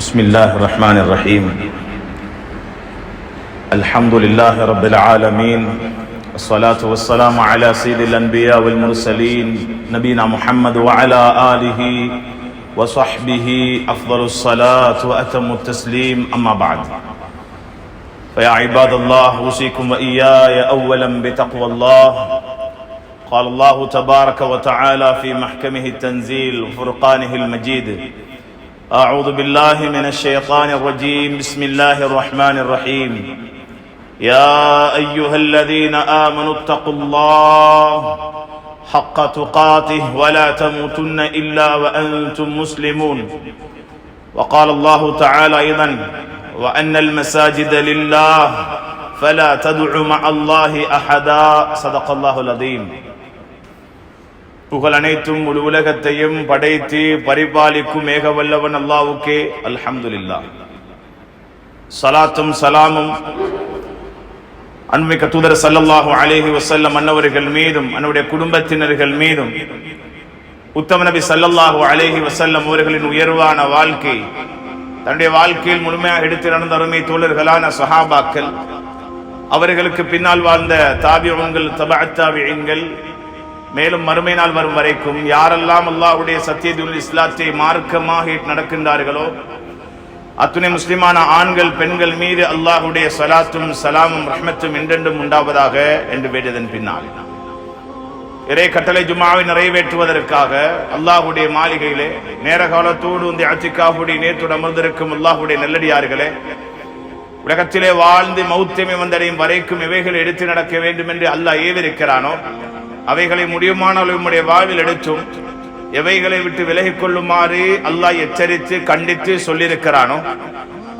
بسم الله الرحمن الرحيم. الحمد لله رب العالمين، الصلاة والسلام على سيد الأنبياء والمرسلين نبينا محمد وعلى آله وصحبه أفضل الصلاة وأتم التسليم. أما بعد، فيا عباد الله، أوصيكم وإياي أولا بتقوى الله. قال الله تبارك وتعالى في محكمه التنزيل وفرقانه المجيد: أعوذ بالله من الشيطان الرجيم، بسم الله الرحمن الرحيم. يا أيها الذين آمنوا اتقوا الله حق تقاته ولا تموتن إلا وأنتم مسلمون. وقال الله تعالى أيضا: وأن المساجد لله فلا تدعوا مع الله أحدا. صدق الله العظيم. புகழ் அனைத்தும் முழு உலகத்தையும் படைத்து பரிபாலிக்கும் ஏகவல்லவன் அல்லாஹ்வுக்கே அல்ஹம்துலில்லாஹ். ஸலாத்தும் ஸலாமும் அன்பிக்க தூதர் ஸல்லல்லாஹு அலைஹி வஸல்லம் அன்னவர்கள் மீதும் அவருடைய குடும்பத்தினர்கள் மீதும் உத்தம நபி ஸல்லல்லாஹு அலைஹி வஸல்லம் அவர்களின் உயர்வான வாழ்க்கை தன்னுடைய வாழ்க்கையில் முழுமையாக எடுத்து நடந்த அருமை தோழர்களான சஹாபாக்கள், அவர்களுக்கு பின்னால் வாழ்ந்த தாபிஊன்கள், தபஅத் தாபிஈன்கள், மேலும் மறுமை நாள் வரும் வரைக்கும் யாரெல்லாம் அல்லாஹ்வுடைய சத்தியத்துல் இஸ்லாத்தை மார்க்கமாக நடக்கின்றார்களோ அத்துணை முஸ்லிமான ஆண்கள் பெண்கள் மீது அல்லாஹ்வுடைய ஸலாத்தும் ஸலாமும் ரஹ்மத்தும் என்றென்றும் உண்டாவதாக என்று வேண்டியதன் பின்னால் இறை கட்டளை ஜும்ஆவை நிறைவேற்றுவதற்காக அல்லாஹ்வுடைய மாளிகையிலே நேர காலத்தோடு இந்த இஅ்திகாஃபுடைய நேரத்தோடு அமர்ந்திருக்கும் அல்லாஹ்வுடைய நல்லடியார்களே, உலகத்திலே வாழ்ந்து மௌத்தமை வந்தடையும் வரைக்கும் எவைகளை எடுத்து நடக்க வேண்டும் என்று அல்லாஹ் ஏவிருக்கிறானோ அவைகளை முடியுமான நம்முடைய வாழ்வில் எடுத்தும் எவைகளை விட்டு விலகிக் கொள்ளுமாறு அல்லாஹ் எச்சரித்து கண்டித்து சொல்லியிருக்கிறானோ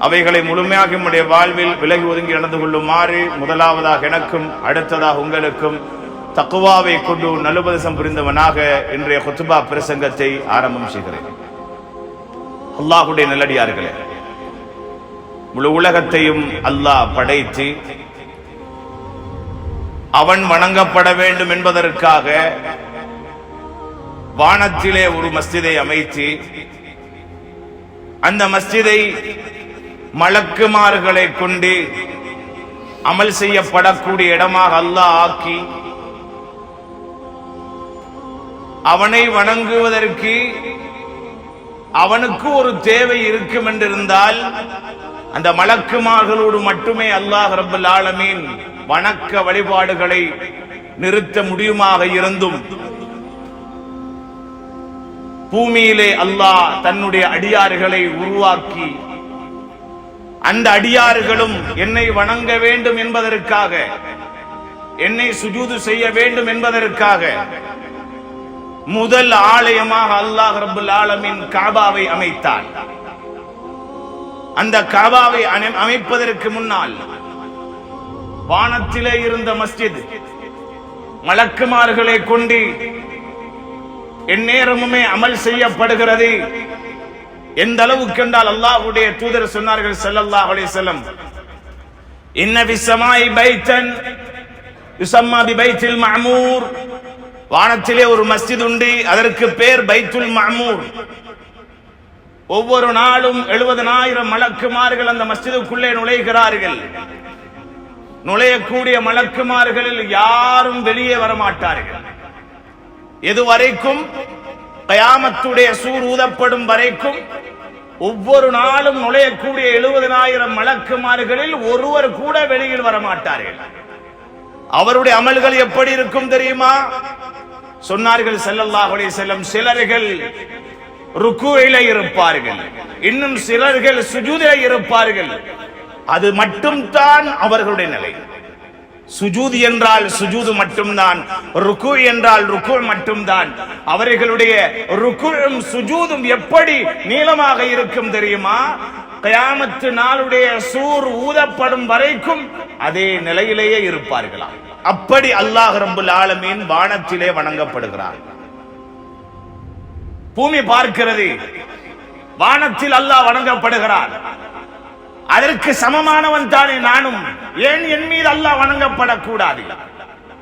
அவைகளை முழுமையாக நம்முடைய வாழ்வில் விலகி ஒதுங்கி நடந்து கொள்ளுமாறு முதலாவதாக எனக்கும் அடுத்ததாக உங்களுக்கும் தக்வாவை கொண்டு நல்லுபதேசம் புரிந்தவனாக இன்றைய குத்பா பிரசங்கத்தை ஆரம்பம் செய்கிறேன். அல்லாஹ்வுடைய நல்லடியார்களே, முழு உலகத்தையும் அல்லாஹ் படைத்து அவன் வணங்கப்பட வேண்டும் என்பதற்காக வானத்திலே ஒரு மஸ்ஜிதை அமைத்து அந்த மஸ்ஜிதை மலக்குமார்களை கொண்டு அமல் செய்யப்படக்கூடிய இடமாக அல்லாஹ் ஆக்கி அவனை வணங்குவதற்கு அவனுக்கு ஒரு தேவை இருக்கும் என்றிருந்தால் அந்த மலக்குமார்களோடு மட்டுமே அல்லாஹ் ரப்பல் ஆலமீன் வணக்க வழிபாடுகளை நிறுத்த முடியுமாக இருந்தும் பூமியிலே அல்லாஹ் தன்னுடைய அடியார்களை உருவாக்கி அந்த அடியார்களும் என்னை வணங்க வேண்டும் என்பதற்காக, என்னை சுஜூது செய்ய வேண்டும் என்பதற்காக முதல் ஆலயமாக அல்லாஹ் ரப்பல் ஆலமீன் காபாவை அமைத்தான். அந்த காபாவை அமைப்பதற்கு முன்னால் வானத்திலே இருந்த மஸ்ஜித் மலக்குமார்களை கொண்டு எந்நேரமுமே அமல் செய்யப்படுகிறது. எந்த அளவுக்கு என்றால் அல்லாஹ்வுடைய தூதர் சொன்னார்கள் ஸல்லல்லாஹு அலைஹி வஸல்லம்: இன்ன ஃபிஸ் ஸமாஇ பைத்தன் யுஸம்மா பிபைத்துல் மஅமூர். வானத்திலே ஒரு மஸ்ஜித் உண்டு, அதற்கு பேர் பைத்துல் மஅமூர். ஒவ்வொரு நாளும் 70,000 மலக்குமார்கள் அந்த மஸ்ஜிதுக்குள்ளே நுழைகிறார்கள். நுழையக்கூடிய மலக்குமார்களில் யாரும் வெளியே வரமாட்டார்கள். எதுவரைக்கும் கயாமத்துடைய சூர் ஊதப்படும் வரைக்கும் ஒவ்வொரு நாளும் நுழையக்கூடிய 70,000 மலக்குமார்களில் ஒருவர் கூட வெளியில் வரமாட்டார்கள். அவருடைய அமல்கள் எப்படி இருக்கும் தெரியுமா? சொன்னார்கள் ஸல்லல்லாஹு அலைஹி வஸல்லம், சிலர்கள் ருக்குயிலே இருப்பார்கள், இன்னும் சிலர்கள் சுஜூதிலே இருப்பார்கள். அது மட்டும்தான் அவர்களுடைய நிலை. சுஜூத் என்றால் சுஜூது மட்டும்தான், ருக்கு என்றால் ருக்கு மட்டும்தான். அவர்களுடைய ருக்குவும் சுஜூதும் எப்படி நீளமாக இருக்கும் தெரியுமா? கியாமத்து நாளுடைய சூர் ஊதப்படும் வரைக்கும் அதே நிலையிலேயே இருப்பார்களாம். அப்படி அல்லாஹ் ரப்பல் ஆலமீன் வானத்திலே வணங்கப்படுகிறார். பூமி பார்க்கிறது, வானத்தில் அல்லாஹ் வணங்கப்படுகிறார். அதற்கு சமமானவன் தானே நானும், ஏன் என் மீது அல்லாஹ் வணங்கப்படக்கூடாது?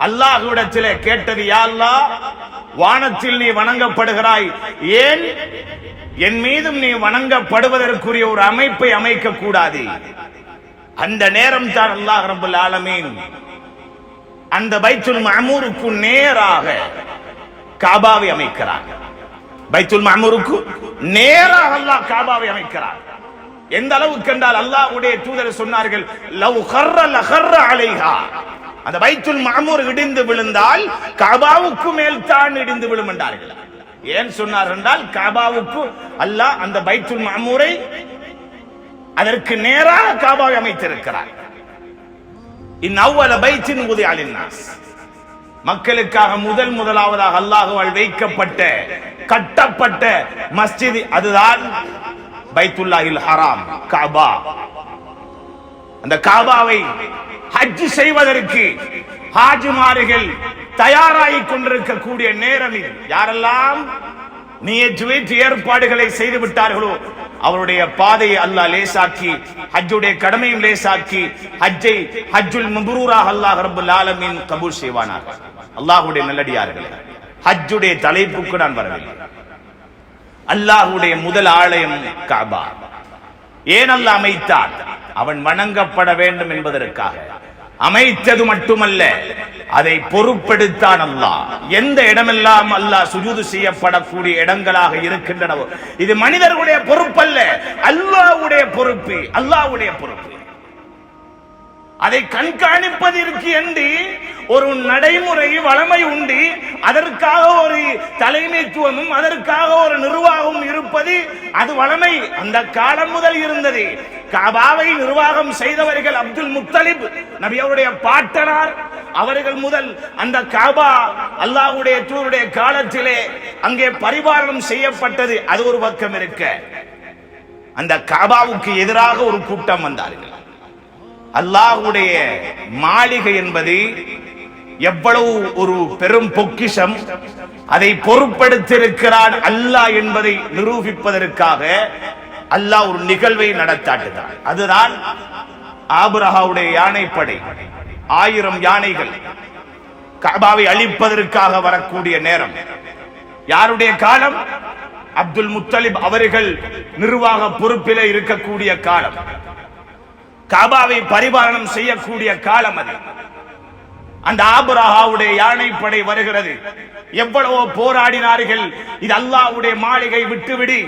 அல்லாஹ்விடத்திலே கேட்டது, யா அல்லாஹ், வானத்தில் நீ வணங்கப்படுகிறாய், ஏன் என் மீதும் நீ வணங்கப்படுவதற்குரிய ஒரு அமைப்பை அமைக்க கூடாது. அந்த நேரம் தான் அல்லாஹ் ரப்பல் ஆலமீன் அந்த பைத்துல் மஅமூருக்கு நேராக காபாவை அமைக்கிறார். பைத்துல் மஅமூருக்கு நேராக அல்லாஹ் காபாவை அமைக்கிறார். எந்த அளவுக்கு என்றால் அல்லாஹ்வுடைய தூதர் சொன்னார்கள், லவ் கர்ர லகர்ர அலைஹா, அந்த பைத்துல் மஅமூர் இடிந்து விழுந்தால் காபாவுக்கு மேல் தான் இடிந்து விழும் என்றார்கள். ஏன் சொன்னார் என்றால், காபாவுக்கு அல்லாஹ் அந்த பைத்துல் மஅமூரை அதற்கு நேராக காபாவை அமைத்திருக்கிறார். இன் அவ்வல பைத்தின் உதிஅ லின்னாஸ், மக்களுக்காக முதலாவதாக அல்லாஹ்வால் வைக்கப்பட்ட கட்டப்பட்ட மஸ்ஜித் அதுதான் பைத்துல்லாஹில் ஹராம், காபா. அந்த காபாவை ஹஜ் செய்வதற்கு ஹாஜிமார்கள் தயாராகிக் கொண்டிருக்கக்கூடிய நேரம் இது. யாரெல்லாம் நியத் வைத்து ஏற்பாடுகளை செய்து விட்டார்களோ அவருடைய பாதையை அல்லாஹ் லேசாக்கி, ஹஜ்ஜுடைய கடமையும் லேசாக்கி, ஹஜ்ஜுல் மப்ரூராக அல்லாஹ் ரப்பல் ஆலமீன் கபூல் செய்வானாக. அல்லாஹ்வுடைய நல்லடியார்களே, ஹஜ்ஜுடைய தலைப்புக்கு நான் வரவில்லை. அல்லாஹ்வுடைய முதல் ஆலயம் காபா. ஏன் அல்லாஹ் அமைத்தார்? அவன் வணங்கப்பட வேண்டும் என்பதற்காக அமைத்தது மட்டுமல்ல, அதை பொறுப்பெடுத்தான் அல்லாஹ். எந்த இடமெல்லாம் அல்லாஹ் சுஜூது செய்யப்படக்கூடிய இடங்களாக இருக்கின்றனவோ இது மனிதர்களுடைய பொறுப்பல்ல, அல்லாஹ்வுடைய பொறுப்பு. அல்லாஹ்வுடைய பொறுப்பு. அதை கண்காணிப்பதற்கு என்று ஒரு நடைமுறை வளமை உண்டு. அதற்காக ஒரு தலைமைத்துவமும் அதற்காக ஒரு நிர்வாகமும் இருப்பது அது வளமை. அந்த காலம் முதல் இருந்தது. காபாவை நிர்வாகம் செய்தவர்கள் அப்துல் முத்தலிப் நபி அவருடைய பாட்டனார். அவர்கள் முதல் அந்த காபா அல்லாஹ்வுடைய தூதருடைய காலத்திலே அங்கே பரிபாலனம் செய்யப்பட்டது. அது ஒரு பக்கம் இருக்க, அந்த காபாவுக்கு எதிராக ஒரு கூட்டம் வந்தார்கள். அல்லாஹ்வுடைய மாளிகை என்பது எவ்வளவு ஒரு பெரும் பொக்கிஷம், அதை பொறுப்பெடுத்திருக்கிறான் அல்லாஹ் என்பதை நிரூபிப்பதற்காக அல்லாஹ் ஒரு நிகழ்வை நடத்தாட்டுகிறான். அதுதான் ஆபிரகாவுடைய யானைப்படை. 1000 யானைகள் கஅபாவை அழிப்பதற்காக வரக்கூடிய நேரம். யாருடைய காலம்? அப்துல் முத்தலிப் அவர்கள் நிர்வாக பொறுப்பிலே இருக்கக்கூடிய காலம். கஅபாவை பரிபாலனம் செய்யக்கூடிய காலம் அது. அந்த ஆபிரகாவுடைய யானைப்படை வருகிறது. எவ்வளவோ போராடினார்கள், இது அல்லாஹ்வுடைய மாளிகை விட்டுவிடு.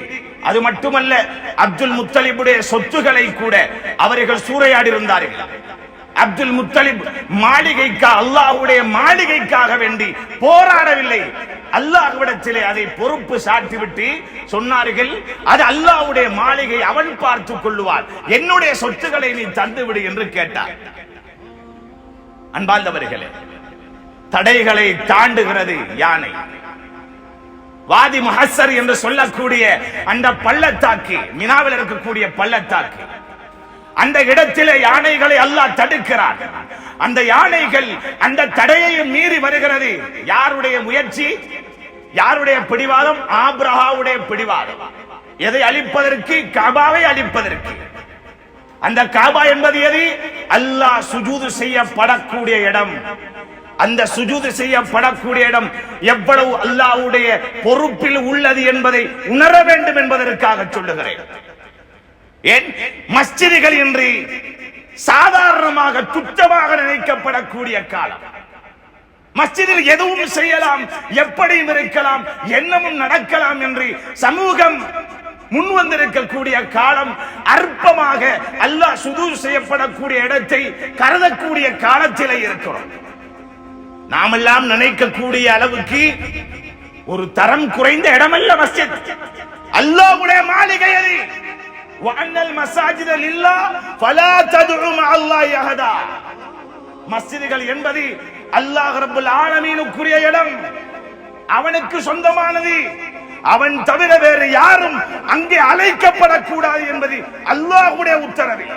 அது மட்டுமல்ல, அப்துல் முத்தலிபுடைய சொத்துக்களை கூட அவர்கள் சூறையாடி இருந்தார்கள். அப்துல் முத்தலிப் மாளிகைக்காக, அல்லாஹ்வுடைய மாளிகைக்காக வேண்டி போராடவில்லை. அல்லாஹ்விடத்திலே அதை பொறுப்பு சாட்டிவிட்டு சொன்னார்கள், அது அல்லாஹ்வுடைய மாளிகை, அவன் பார்த்துக் கொள்ளுவான், என்னுடைய சொத்துக்களை நீ தந்துவிடு என்று கேட்டார். அன்பார்ந்தவர்களே, தடைகளை தாண்டுகிறது யானை. வாதி முஹஸ்ஸர் என்று சொல்லக்கூடிய அந்த பள்ளத்தாக்கு, மினாவில் இருக்கக்கூடிய பள்ளத்தாக்கு, அந்த இடத்திலே யானைகளை அல்லாஹ் தடுக்கிறார். அந்த யானைகள் அந்த தடையையும் மீறி வருகிறது. யாருடைய முயற்சி? யாருடைய பிடிவாதம்? ஆபிரகாவுடைய பிடிவாதம். எதை அழிப்பதற்கு? கஅபாவை அழிப்பதற்கு. அந்த கஅபா என்பது எது? அல்லாஹ் சுஜூது செய்யப்படக்கூடிய இடம். அந்த சுஜூது செய்யப்படக்கூடிய இடம் எவ்வளவு அல்லாஹ்வுடைய பொறுப்பில் உள்ளது என்பதை உணர வேண்டும் என்பதற்காக சொல்லுகிறேன். ஏன் மஸ்ஜிதுகள் இன்று சாதாரணமாக துச்சமாக நினைக்கப்படக்கூடிய காலம். மஸ்ஜிதில் எதுவும் செய்யலாம், எப்படியும் இருக்கலாம், என்னமும் நடக்கலாம் என்று சமூகம் முன் வந்திருக்கக்கூடிய காலம். அற்பமாக அல்லாஹ் சுஜூது செய்யப்படக்கூடிய இடத்தை கருதக்கூடிய காலத்திலே இருக்கிறோம். நாமெல்லாம் நினைக்கக்கூடிய அளவுக்கு ஒரு தரம் குறைந்த இடமல்ல மஸ்ஜித். அல்லாஹ்வுடைய மாளிகை அது. வஅன்னல் மஸாஜித லில்லாஹ் ஃபலா ததுஉ மஅல்லாஹி அஹதா. மஸ்ஜிதுகள் என்பது அல்லாஹ் ரப்பல் ஆலமீனுக்குரிய இடம், அவனுக்கு சொந்தமானது. அவன் தவிர வேறு யாரும் அங்கே அழைக்கப்படக்கூடாது என்பது அல்லாஹ்வுடைய உத்தரவு.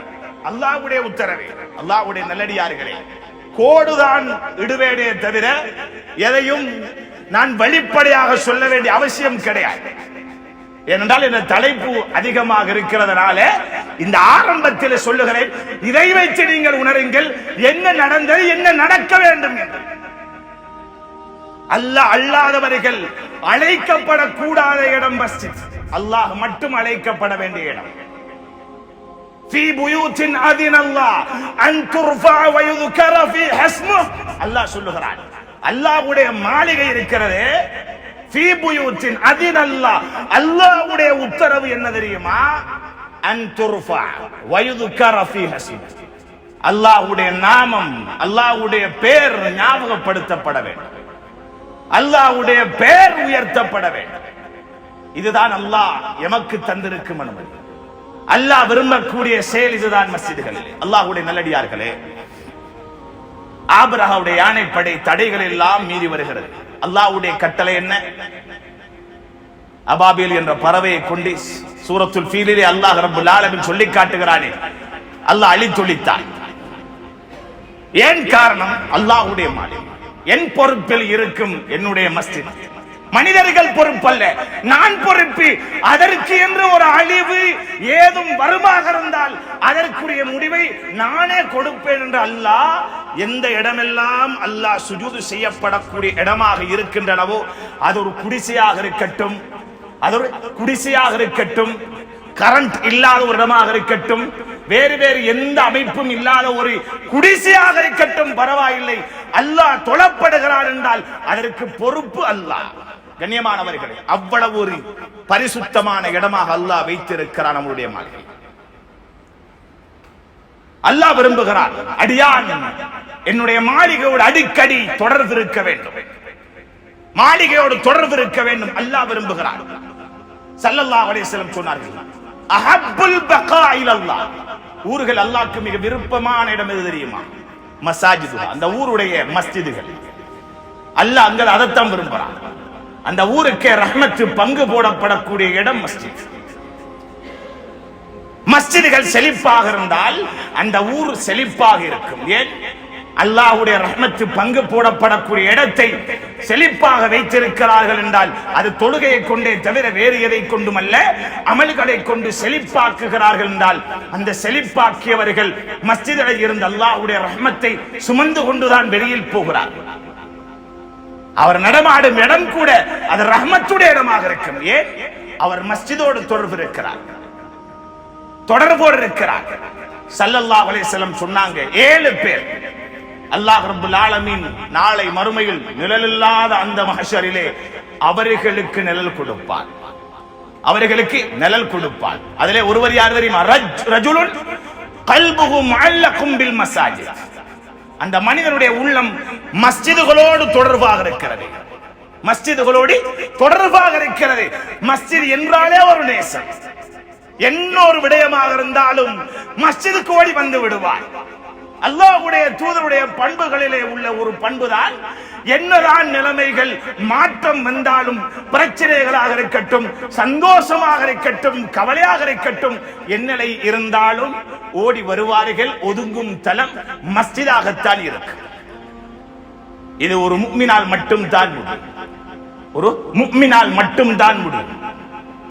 அல்லாஹ்வுடைய உத்தரவு. அல்லாஹ்வுடைய நல்லடியார்களே, கோடுதான் இடுவேனே தவிர எதையும் நான் வெளிப்படையாக சொல்ல வேண்டிய அவசியம் கிடையாது. ஏனென்றால் இந்த தலைப்பு அதிகமாக இருக்கிறதுனால இந்த ஆரம்பத்தில் சொல்லுகிறேன். இதை வைத்து நீங்கள் உணருங்கள் என்ன நடந்தது, என்ன நடக்க வேண்டும் என்று. அல்லாஹ் அல்லாதவர்கள் அழைக்கப்படக்கூடாத இடம் மஸ்ஜித். அல்லாஹ் மட்டும் அழைக்கப்பட வேண்டிய இடம். في بيوت أذن الله أن ترفع ويذكر فيها اسمه. அல்லாஹ் சொல்லுகிறான், அல்லாஹ்வுடைய மாளிகை இருக்கிறது. في بيوت أذن الله, அல்லாஹ்வுடைய உத்தரவு என்ன தெரியுமா? أن ترفع ويذكر فيها اسمه. அல்லாஹ்வுடைய நாமம், அல்லாஹ்வுடைய பெயர் ஞாபகப்படுத்தப்பட வேண்டும், அல்லாஹ்வுடைய பெயர் உயர்த்தப்பட வேண்டும். இதுதான் அல்லாஹ் எமக்கு தந்திருக்கும் அனுமதி. அல்லாஹ் விரும்பக்கூடிய செயல் இதுதான். மஸ்ஜிதுகளில் அல்லாஹ்வுடைய நல்லடியார்களே, ஆபிரகாவுடைய யானைப்படை தடைகள் எல்லாம் மீறி வருகிறது. அல்லாஹ்வுடைய கட்டளை என்ன? அபாபில் என்ற பறவையை கொண்டு சூரத்துல் ஃபீலிலே அல்லாஹ் ரப்பல் ஆலமீன் சொல்லி காட்டுகிறானே, அல்லாஹ் அழித்தொழித்தான். ஏன் காரணம்? அல்லாஹ்வுடைய மாளிகை. என் பொறுப்பில் இருக்கும் என்னுடைய மஸ்ஜித். மனிதர்கள் பொறுப்பல்ல, நான் பொறுப்பு. அதற்கு என்று ஒரு அழிவு ஏதும் வருமாக இருந்தால் அதற்குரிய முடிவை நானே கொடுப்பேன் என்று அல்லாஹ் எந்த இடமெல்லாம் அல்லாஹ் சுஜூது செய்யப்படக்கூடிய இடமாக இருக்கின்றனவோ, அது ஒரு குடிசையாக இருக்கட்டும், அது ஒரு குடிசையாக இருக்கட்டும், கரண்ட் இல்லாத ஒரு இடமாக இருக்கட்டும், வேறு வேறு எந்த அமைப்பும் இல்லாத ஒரு குடிசையாக இருக்கட்டும், பரவாயில்லை. அல்லாஹ் தொழப்படுகிறான் என்றால் அதற்கு பொறுப்பு அல்லாஹ். கண்ணியமானவர்களே, அவ்வளவு ஒரு பரிசுத்தமான இடமாக அல்லாஹ் வைத்திருக்கிறான் நம்முடைய மாளிகை. அல்லாஹ் விரும்புகிறான், அடியான் என்னுடைய மாளிகையோடு அடிக்கடி தொடர்பு இருக்க வேண்டும், மாளிகையோடு தொடர்பு இருக்க வேண்டும். அல்லாஹ் விரும்புகிறான். ஸல்லல்லாஹு அலைஹி வஸல்லம் சொன்னார்கள், அஹப்புல் பகா இலல்லாஹ், ஊர்கள் அல்லாஹ்க்கு மிக விருப்பமான இடம் எது தெரியுமா? மசாஜிது, அந்த ஊருடைய மஸ்ஜிதுகள். அல்லாஹ் அங்க அதைத்தான் விரும்புகிறான். அந்த ஊருக்கு ரஹ்மத்து பங்கு போடப்படக்கூடிய இடம் மஸ்ஜித். மஸ்ஜிதுகள் செழிப்பாக இருந்தால் அந்த ஊர் செழிப்பாக இருக்கும். ஏன்? அல்லாஹ்வுடைய ரஹ்மத்து பங்கு போடப்படக்கூடிய இடத்தை செழிப்பாக வைத்திருக்கிறார்கள் என்றால் அது தொழுகையை கொண்டே தவிர வேறு எதை கொண்டும் அல்ல, அமல்களை கொண்டு செழிப்பாக்குகிறார்கள் என்றால் அந்த செழிப்பாக்கியவர்கள் மஸ்ஜிதில் இருந்து அல்லாஹ்வுடைய ரஹ்மத்தை சுமந்து கொண்டுதான் வெளியில் போகிறார்கள். அவர் நடமாடும் இடம் கூட அது ரஹ்மத்துடைய இடமாக இருக்கும். ஏன்? அவர் மஸ்ஜிதோடு தொடர்பு இருக்கிறார், தொடர்போடு இருக்கிறார். ஸல்லல்லாஹு அலைஹி வஸல்லம் சொன்னாங்க, 7 பேர் அல்லாஹ் ரப்பல் ஆலமீன் நாளை மறுமையில் நிழலில்லாத அந்த மஹ்ஷரிலே அவர்களுக்கு நிழல் கொடுப்பார், அவர்களுக்கு நிழல் கொடுப்பார். அதிலே ஒருவர் யார் தெரியுமா? ரஜுலுன் கல்புஹு முஅல்லகும் பில் மசாஜித். அந்த மனிதனுடைய உள்ளம் மஸ்ஜிதுகளோடு தொடர்பாக இருக்கிறது, மஸ்ஜிதுகளோடு தொடர்பாக இருக்கிறது. மஸ்ஜித் என்றாலே ஒரு நேசம். இன்னொரு விடயமாக இருந்தாலும் மஸ்ஜிதுக்கு ஓடி வந்து விடுவார். அல்லாஹ்வுடைய தூதருடைய பண்புகளிலே உள்ள ஒரு பண்புதான், என்னதான் நிலைமைகள் மாற்றம் வந்தாலும், பிரச்சனைகளாக இருக்கட்டும், சந்தோஷமாக இருக்கட்டும், கவலையாக இருக்கட்டும், என்னலை இருந்தாலும் ஓடி வருவார்கள். ஒதுங்கும் தலம் மஸ்ஜிதாகத்தான் இருக்கு. இது ஒரு முஃமினால் மட்டும் தான் முடியும், ஒரு முஃமினால் மட்டும் தான் முடியும்.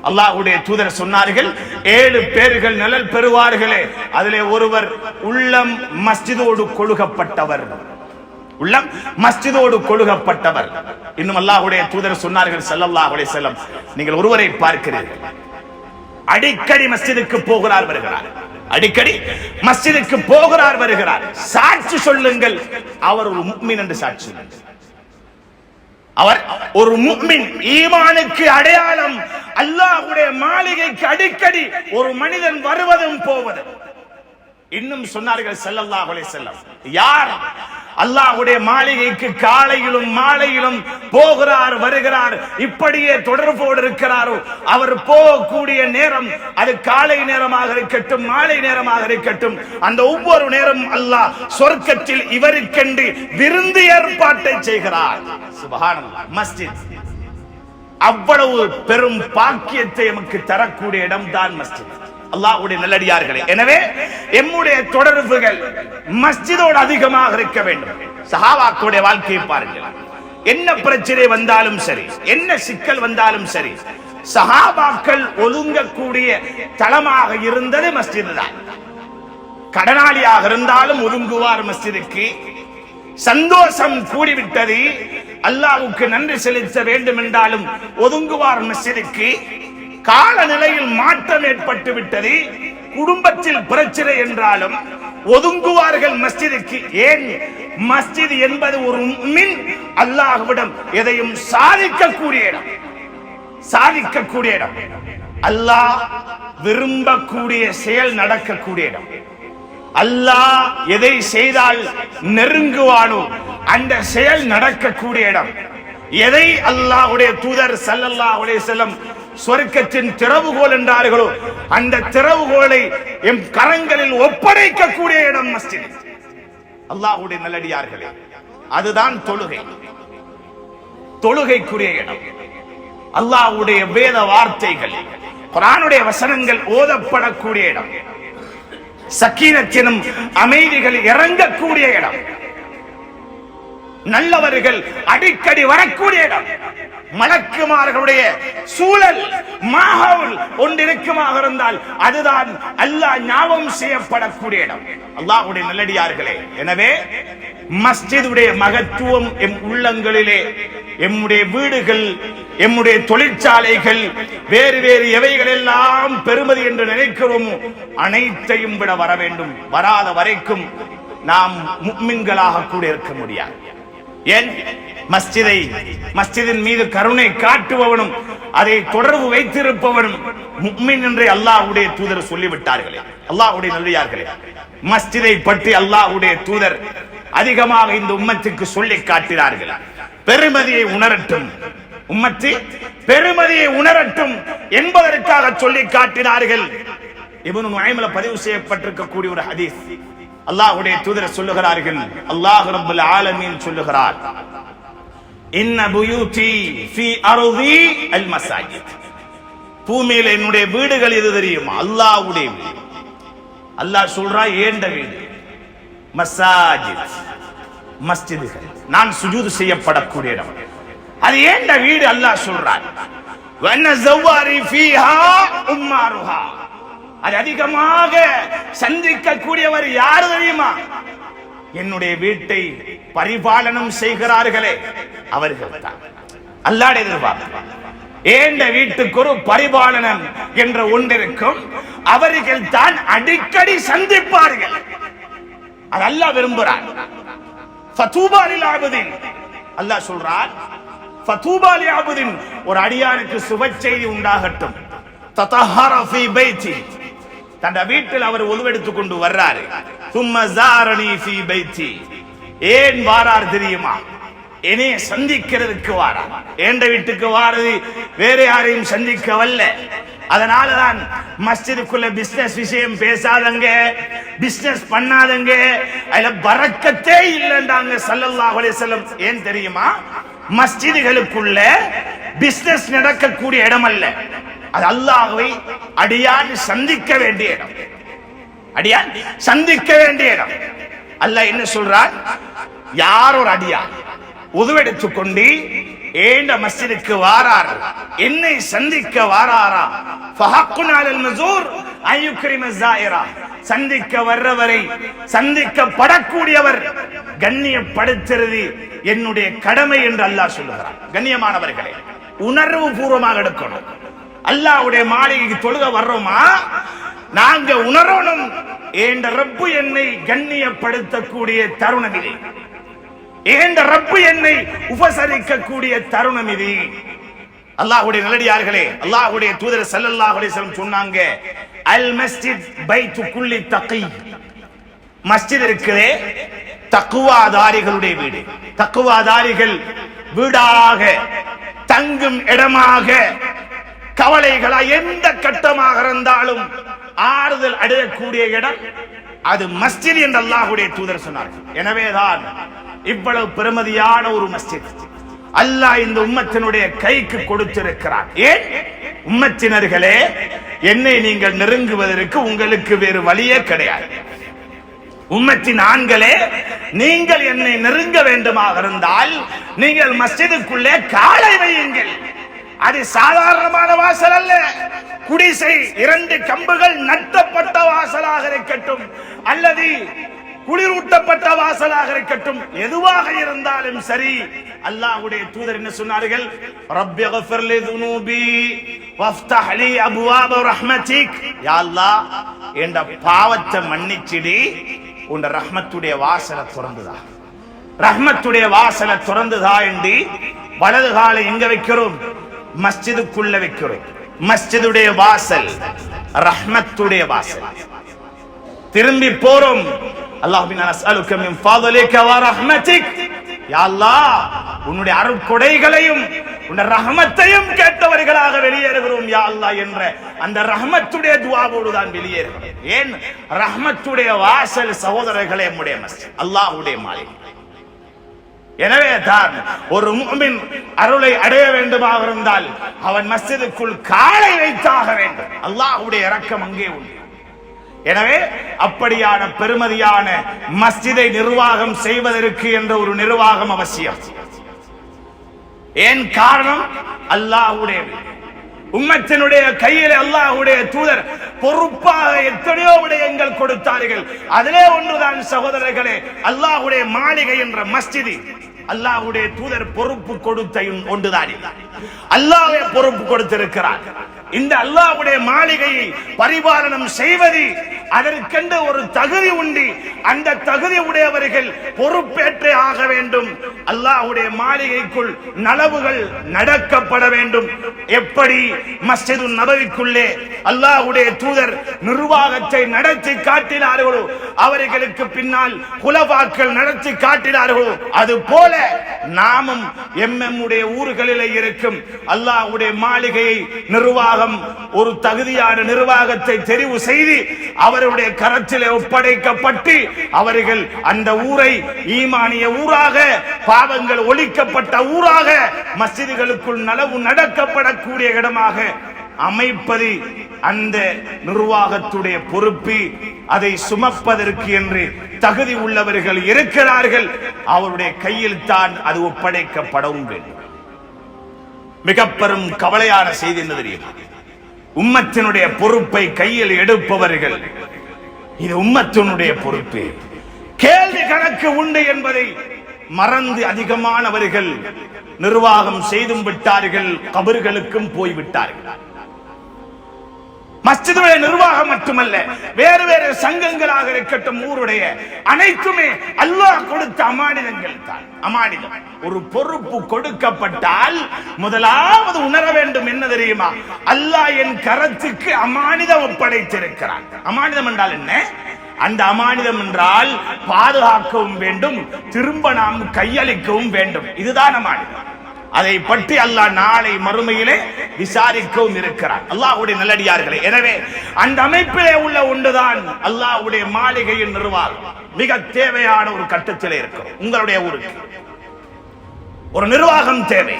அல்லாஹ்வுடைய தூதர் சொன்னார்கள், 7 பேர்கள் நிழல் பெறுவார்களே, அதிலே ஒருவர் உள்ளம் மஸ்ஜிதோடு கொழுகப்பட்டவர், உள்ளம் மஸ்ஜிதோடு கொழுகப்பட்டவர். இன்னும் அல்லாஹ்வுடைய தூதர் சொன்னார்கள் ஸல்லல்லாஹு அலைஹி வஸல்லம், நீங்கள் ஒருவரை பார்க்கிறீர்கள், அடிக்கடி மஸ்ஜிதுக்கு போகிறார் வருகிறார், அடிக்கடி மஸ்ஜிதுக்கு போகிறார் வருகிறார், சாட்சி சொல்லுங்கள் அவர் ஒரு முஃமின் என்று சாட்சி. அவர் ஒரு முஃமின், ஈமானுக்கு அடையாளம். அல்லாஹ்வுடைய மாளிகைக்கு அடிக்கடி ஒரு மனிதன் வருவதும் போவதும். இன்னும் சொன்னார்கள் ஸல்லல்லாஹு அலைஹி வஸல்லம், யார் அல்லாஹ்வுடைய மாளிகைக்கு காலையிலும் மாலையிலும் போகிறார் வருகிறார், இப்படியே தொடர்போடு இருக்கிறாரோ, அவர் போகக்கூடிய நேரம் அது காலை நேரமாக இருக்கட்டும், மாலை நேரமாக இருக்கட்டும், அந்த ஒவ்வொரு நேரம் அல்லாஹ் சொர்க்கத்தில் இவருக்கென்று விருந்து ஏற்பாட்டை செய்கிறார். சுப்ஹானல்லாஹ். மஸ்ஜித் அவ்வளவு பெரும் பாக்கியத்தை நமக்கு தரக்கூடிய இடம் தான் மஸ்ஜித். அல்லாஹ்வுடைய நல்லடியார்களே, எனவே எம்முடைய தொடர்புகள் மஸ்ஜிதோடு அதிகமாக இருக்க வேண்டும். சஹாபாக்களுடைய வாழ்க்கையை பாருங்கள். என்ன பிரச்சனை வந்தாலும் சரி, என்ன சிக்கல் வந்தாலும் சரி, சஹாபாக்கள் ஒதுங்கக்கூடிய தளமாக இருந்தது மஸ்ஜித் தான். கடனாளியாக இருந்தாலும் ஒதுங்குவார் மஸ்ஜிதுக்கு. சந்தோஷம் கூடிவிட்டது, அல்லாஹ்வுக்கு நன்றி செலுத்த வேண்டும் என்றாலும் ஒதுங்குவார் மஸ்ஜிதுக்கு. காலநிலையில் மாற்றம் ஏற்பட்டு விட்டது, குடும்பத்தில் பிரச்சனை என்றாலும் ஒதுங்குவார்கள் மஸ்ஜிதுக்கு. ஏன்? மஸ்ஜித் என்பது ஒரு முஃமின் அல்லாஹ்விடம் எதையும் சாதிக்கக்கூடிய இடம், சாதிக்கக்கூடிய இடம், அல்லாஹ் விரும்பக்கூடிய செயல் நடக்கக்கூடிய இடம். அல்லாஹ் எதை செய்தால் நெருங்குவானோ அந்த செயல் நடக்கக்கூடிய இடம். எதை அல்லாஹ்வுடைய தூதர் ஸல்லல்லாஹு அலைஹி வஸல்லம் சொர்க்கத்தின் திறவுகோல் என்றார்களோ அந்த திறவுகோலை எம் கரங்களில் ஒப்படைக்கக்கூடிய இடம் மஸ்ஜித். அல்லாஹ்வுடைய நல்லடியார்களே, அதுதான் தொழுகை, தொழுகைக்குரிய இடம். அல்லாஹ்வுடைய வேத வார்த்தைகள், குர்ஆனுடைய வசனங்கள் ஓதப்படக்கூடிய இடம், சக்கீனத்தினும் அமைதிகள் இறங்கக்கூடிய இடம், நல்லவர்கள் அடிக்கடி வரக்கூடிய இடம், மலக்குமார்களுடைய சூழல் மாஹவுல் ஒன்றிருக்குமாக இருந்தால் அதுதான் அல்லாஹ் ஞாபகம் செய்யப்படக்கூடிய இடம். அல்லாஹ்வுடைய நல்லடியார்களே, எனவே மஸ்ஜிதுடைய மகத்துவம் எம் உள்ளங்களிலே, எம்முடைய வீடுகள், எம்முடைய தொழிற்சாலைகள், வேறு வேறு எவைகள் எல்லாம் பெருமதி என்று நினைக்கிறோமோ அனைத்தையும் விட வர வேண்டும். வராத வரைக்கும் நாம் முஃமின்களாக கூட இருக்க முடியாது. ஏன்? மஸ்ஜிதின் மீது கருணை காட்டுபவனும் அதை தொடர்பு வைத்திருப்பவனும் முஃமின் என்று அல்லாஹ்வுடைய தூதர் சொல்லிவிட்டார்களே. அல்லாஹ்வுடைய நல்லடியார்களே, மஸ்ஜிதை பற்றி அல்லாஹ்வுடைய தூதர் அதிகமாக இந்த உம்மத்துக்கு சொல்லி காட்டினார்கள். பெருமதியை உணரட்டும், உம்மத்து பெருமதியை உணரட்டும் என்பதற்காக சொல்லி காட்டினார்கள். இப்னு நுஐம்ல பதிவு செய்யப்பட்டிருக்கக்கூடிய ஒரு ஹதீஸ், அல்லாஹ்வுடைய தூதர் சொல்லுகிறார்கள், அல்லாஹ் ரப்பல் ஆலமீன் சொல்லுகிறார், இன்ன புயூதி ஃபீ அர்தி அல் மஸாஜித். பூமியில என்னுடைய வீடுகள் எது தெரியுமா? அல்லாஹ்வுடைய வீடு. அல்லாஹ் சொல்றா ஏண்ட வீடு மஸாஜித், மஸ்ஜிதுகள், நான் சுஜூது செய்யப்படக்கூடிய இடம், அது ஏண்ட வீடு. அல்லாஹ் சொல்றார், வன்ன ஸவாரி ஃபீஹா உம்மாருஹா, அது அதிகமாக சந்திக்க கூடியவர் யார் தெரியுமா? என்னுடைய வீட்டை பரிபாலனம் செய்கிறார்களே அவர்கள் தான். அல்லாஹ் எதிர்பார்ப்பார், ஏண்ட வீட்டுக்கு ஒரு பரிபாலனம் என்ற ஒன்றிருக்கும், அவர்கள் தான் அடிக்கடி சந்திப்பார்கள். அது அல்லாஹ் விரும்புகிறார். ஃபதூபா லில் ஆபிதீன், அல்லாஹ் சொல்றார், ஃபதூபா லில் ஆபிதீன், ஒரு அடியானுக்கு சுப செய்தி உண்டாகட்டும். ததஹர ஃபீ பைத்தி, தன் வீட்டில் அவர் ஒதுவெடுத்துக் கொண்டு வர்றாரு. சும்ம ஜாரனி ஃபீ பைத்தி, ஏன் வாரார் தெரியுமா? என்னை சந்திக்கிறதுக்கு வாரார். ஏண்ட வீட்டுக்கு வாரது வேற யாரையும் சந்திக்க வல்ல. அதனாலதான் மஸ்ஜிதுக்குள்ள பிசினஸ் விஷயம் பேசாதங்க, பிசினஸ் பண்ணாதங்க, அதுல பரக்கத்தே இல்லைன்றாங்க ஸல்லல்லாஹு அலைஹி வஸல்லம். ஏன் தெரியுமா? மஸ்ஜிதுகளுக்குள்ள பிசினஸ் நடக்கக்கூடிய இடம் அல்ல, அது அல்லாஹ்வை அடியான் சந்திக்க வேண்டிய இடம், அடியான் சந்திக்க வேண்டிய இடம். அல்லாஹ் என்ன சொல்றான்? யார் ஒரு அடியான் உதுவெடுத்துக் கொண்டு ஏண்ட மஸ்ஜிதுக்கு வாரார், என்னை சந்திக்க வாராரா, ஃபஹக்குன் அலல் மஸூர் அன் யுக்ரிம ஸாயிரா, சந்திக்க வர்றவரை, சந்திக்கப்படக்கூடியவர் கண்ணியப்படுத்துறது என்னுடைய கடமை என்று அல்லாஹ் சொல்லுகிறார். கண்ணியமானவர்களே, உணர்வு பூர்வமாக எடுக்கணும். அல்லாஹ்வுடைய மாளிகைக்கு தொழுக வர்றோமா, நாங்க உணரணும், ஏண்ட ரப்பு என்னை கண்ணியப்படுத்தக்கூடிய தருணம் இது, ஏண்ட ரப்பு என்னை உபசரிக்கக்கூடிய தருணம் இது. அல்லாஹ்வுடைய நல்லடியார்களே, அல்லாஹ்வுடைய தூதர் ஸல்லல்லாஹு அலைஹி வஸல்லம் சொன்னாங்க, அல் மஸ்ஜித் பைத்து குல்லி தகி, மஸ்ஜித் இருக்குதே தக்வாதாரிகளுடைய வீடு. தக்வாதாரிகள் வீடாக, தங்கும் இடமாக, கவலைகளா எந்த கட்டமாக இருந்தாலும் ஆறுதல் அடையக்கூடிய இடம் அது மஸ்ஜித் என்று அல்லாஹ்வுடைய தூதர் சொன்னார்கள். எனவேதான் இவ்வளவு பெருமதியான ஒரு மஸ்ஜித் அல்லாஹ் இந்த உம்மத்தினுடைய கைக்கு கொடுத்திருக்கிறார். ஏன்? உம்மத்தினர்களே, என்னை நீங்கள் நெருங்குவதற்கு உங்களுக்கு வேறு வழியே கிடையாது. உம்மத்தின் ஆண்களே, நீங்கள் என்னை நெருங்க வேண்டுமாக இருந்தால் நீங்கள் மஸ்ஜிதுக்குள்ளே காலை வையுங்கள். அது சாதாரணமான வாசல் அல்ல, குடிசை 2 கம்புகள் நட்டப்பட்ட வாசலாக இருக்கட்டும், அல்லது குளிரூட்டப்பட்ட வாசலாக இருக்கட்டும், எதுவாக இருந்தாலும் சரி, அல்லாஹ்வுடைய தூதர் என்ன சொன்னார்கள்? ரப்பி கஃபிர் லி துனூபி வஃப்தஹ் லி அப்வாப ரஹ்மத்திக். யா அல்லாஹ், என்ற பாவத்தை மன்னிச்சிடி, உன் ரஹ்மத்துடைய வாசலை திறந்துதா, ரஹ்மத்துடைய வாசலை திறந்துதா என்று வலது காலை எங்க வைக்கிறோம்? மஸ்ஜிதுக்குள்ள வைக்கிறோம். மஸ்ஜிதுடைய வாசல் ரஹ்மத்துடைய வாசல். திரும்பி போறோம், அல்லாஹ்வின் அஸ்அலுக மின் ஃபضلிக வ ரஹ்மத்திக். யா அல்லாஹ், உன்னுடைய அருட்கொடைகளையும் உன்னுடைய ரஹ்மத்தையும் கேட்டவர்களாக வெளியேறுகிறோம் யா அல்லாஹ் என்ற அந்த ரஹ்மத்துடைய துஆவோடு தான் வெளியேறுகிறோம். ஏன்? ரஹ்மத்துடைய வாசல் சகோதரர்களே நம்முடைய மஸ்ஜித், அல்லாஹ்வுடைய மாளிகை. எனவே தான் ஒரு முஃமின் அருளை அடைய வேண்டுமாக இருந்தால் அவன் மஸ்ஜிதுக்குள் காலை வைத்தாக வேண்டும். அல்லாஹ்வுடைய இரக்கம் அங்கே உண்டு. எனவே அப்படியான பெருமதியான மஸ்ஜிதை நிர்வாகம் செய்வதற்கு என்ற ஒரு நிர்வாகம் அவசியம். ஏன் காரணம்? அல்லாஹ்வுடைய உம்மத்தினுடைய கையில் அல்லாஹ்வுடைய தூதர் பொறுப்பாக எத்தனையோ விடயங்கள் கொடுத்தார்கள். அதிலே ஒன்றுதான் சகோதரர்களே அல்லாஹ்வுடைய மாளிகை என்ற மஸ்ஜித். அல்லாஹ்வுடைய தூதர் பொறுப்பு கொடுத்த ஒன்றுதான். அல்லாஹ்வே பொறுப்பு கொடுத்திருக்கிறார். இந்த அல்லாஹ்வுடைய மாளிகையை பரிபாலனம் செய்வது அதற்கென்று ஒரு தகுதி உண்டு. அந்த தகுதி உடையவர்கள் பொறுப்பேற்றே ஆக வேண்டும். அல்லாஹ்வுடைய மாளிகைக்குள் நலவுகள் நடக்கப்பட வேண்டும். எப்படி மஸ்ஜிது நபவிக்குள்ளே அல்லாஹ்வுடைய தூதர் நிர்வாகத்தை நடத்தி காட்டினார்களோ, அவர்களுக்கு பின்னால் குலபாக்கள் நடத்தி காட்டினார்களோ, அது போல நாமும் எம்முடைய ஊர்களிலே இருக்கும் அல்லாஹ்வுடைய மாளிகையை நிர்வாகம் ஒரு தகுதியான நிர்வாகத்தை தெரிவு செய்து அவருடைய கரத்திலே ஒப்படைக்கப்பட்டு அவர்கள் அந்த ஊரை ஈமானிய ஊராக, பாவங்கள் ஒழிக்கப்பட்ட ஊராக, மஸ்ஜிதுகளுக்குள் நலவு நடக்கப்படக்கூடிய இடமாக அமைப்பது அந்த நிர்வாகத்துடைய பொறுப்பு. அதை சுமப்பதற்கு என்று தகுதி உள்ளவர்கள் இருக்கிறார்கள். அவருடைய கையில் தான் அது ஒப்படைக்கப்படவும் வேண்டும். மிக பெரும் கவலையான செய்தி என்ன தெரியுமா? உம்மத்தினுடைய பொறுப்பை கையில் எடுப்பவர்கள், இது உம்மத்தினுடைய பொறுப்பு, கேள்வி கணக்கு உண்டு என்பதை மறந்து அதிகமானவர்கள் நிர்வாகம் செய்தும் விட்டார்கள், கபர்களுக்கும் போய்விட்டார்கள். மஸ்ஜிதுடைய நிர்வாகம் மட்டுமல்ல, வேறு வேறு சங்கங்களாக இருக்கட்டும், ஊருடைய அனைத்துமே அல்லாஹ் கொடுத்த அமானிதங்கள் தான். அமானிதம். ஒரு பொறுப்பு கொடுக்கப்பட்டால் முதலாவது உணர வேண்டும் என்ன தெரியுமா? அல்லாஹ் என் கரத்துக்கு அமானிதம் ஒப்படைத்திருக்கிறான். அமானிதம் என்றால் என்ன? அந்த அமானிதம் என்றால் பாதுகாக்கவும் வேண்டும், திரும்ப நாம் கையளிக்கவும் வேண்டும். இதுதான் அமானிதம். அதை பற்றி அல்லாஹ் நாளை மறுமையிலே விசாரிக்கவும் இருக்கிறார். அல்லாஹ்வுடைய நல்லடியார்களே, எனவே அந்த அமைப்பிலே உள்ள ஒன்றுதான் அல்லாஹ்வுடைய மாளிகையின் நிர்வாகம். மிக தேவையான ஒரு கட்டத்திலே இருக்கிறோம். உங்களுடைய ஊருக்கு ஒரு நிர்வாகம் தேவை.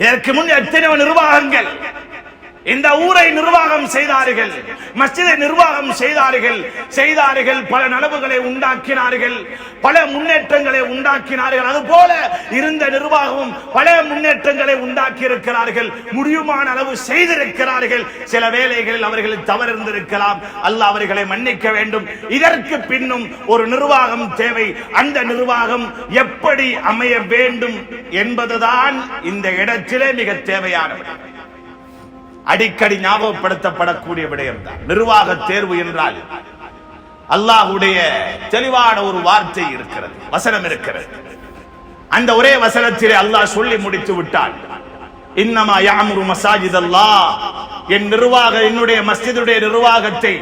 இதற்கு முன் எத்தனையோ நிர்வாகங்கள் இந்த ஊரை நிர்வாகம் செய்தார்கள், மஸ்ஜிதை நிர்வாகம் செய்தார்கள், பல நலவுகளை உண்டாக்கினார்கள், பல முன்னேற்றங்களை உண்டாக்கினார்கள். அதுபோல இருந்த நிர்வாகமும் பல முன்னேற்றங்களை உண்டாக்கி இருக்கிறார்கள், முடியுமான அளவு செய்திருக்கிறார்கள். சில வேளைகளில் அவர்கள் தவறு இருந்திருக்கலாம், அல்லாஹ் அவர்களை மன்னிக்க வேண்டும். இதற்கு பின்னும் ஒரு நிர்வாகம் தேவை. அந்த நிர்வாகம் எப்படி அமைய வேண்டும் என்பதுதான் இந்த இடத்திலே மிக தேவையானது. அடிக்கடி ஞாபகப்படுத்தப்படக்கூடிய விடயம் தான் நிர்வாக தேர்வு என்றால் அல்லாஹ்வுடைய தெளிவான ஒரு வார்த்தை இருக்கிறது, வசனம் இருக்கிறது. அந்த ஒரே வசனத்திலே அல்லாஹ் சொல்லி முடித்து விட்டான், இன்னமா யாமுரு மசாஜிதல்லாஹ். என் என்னுடைய மஸ்ஜிதுடைய நிர்வாகத்தை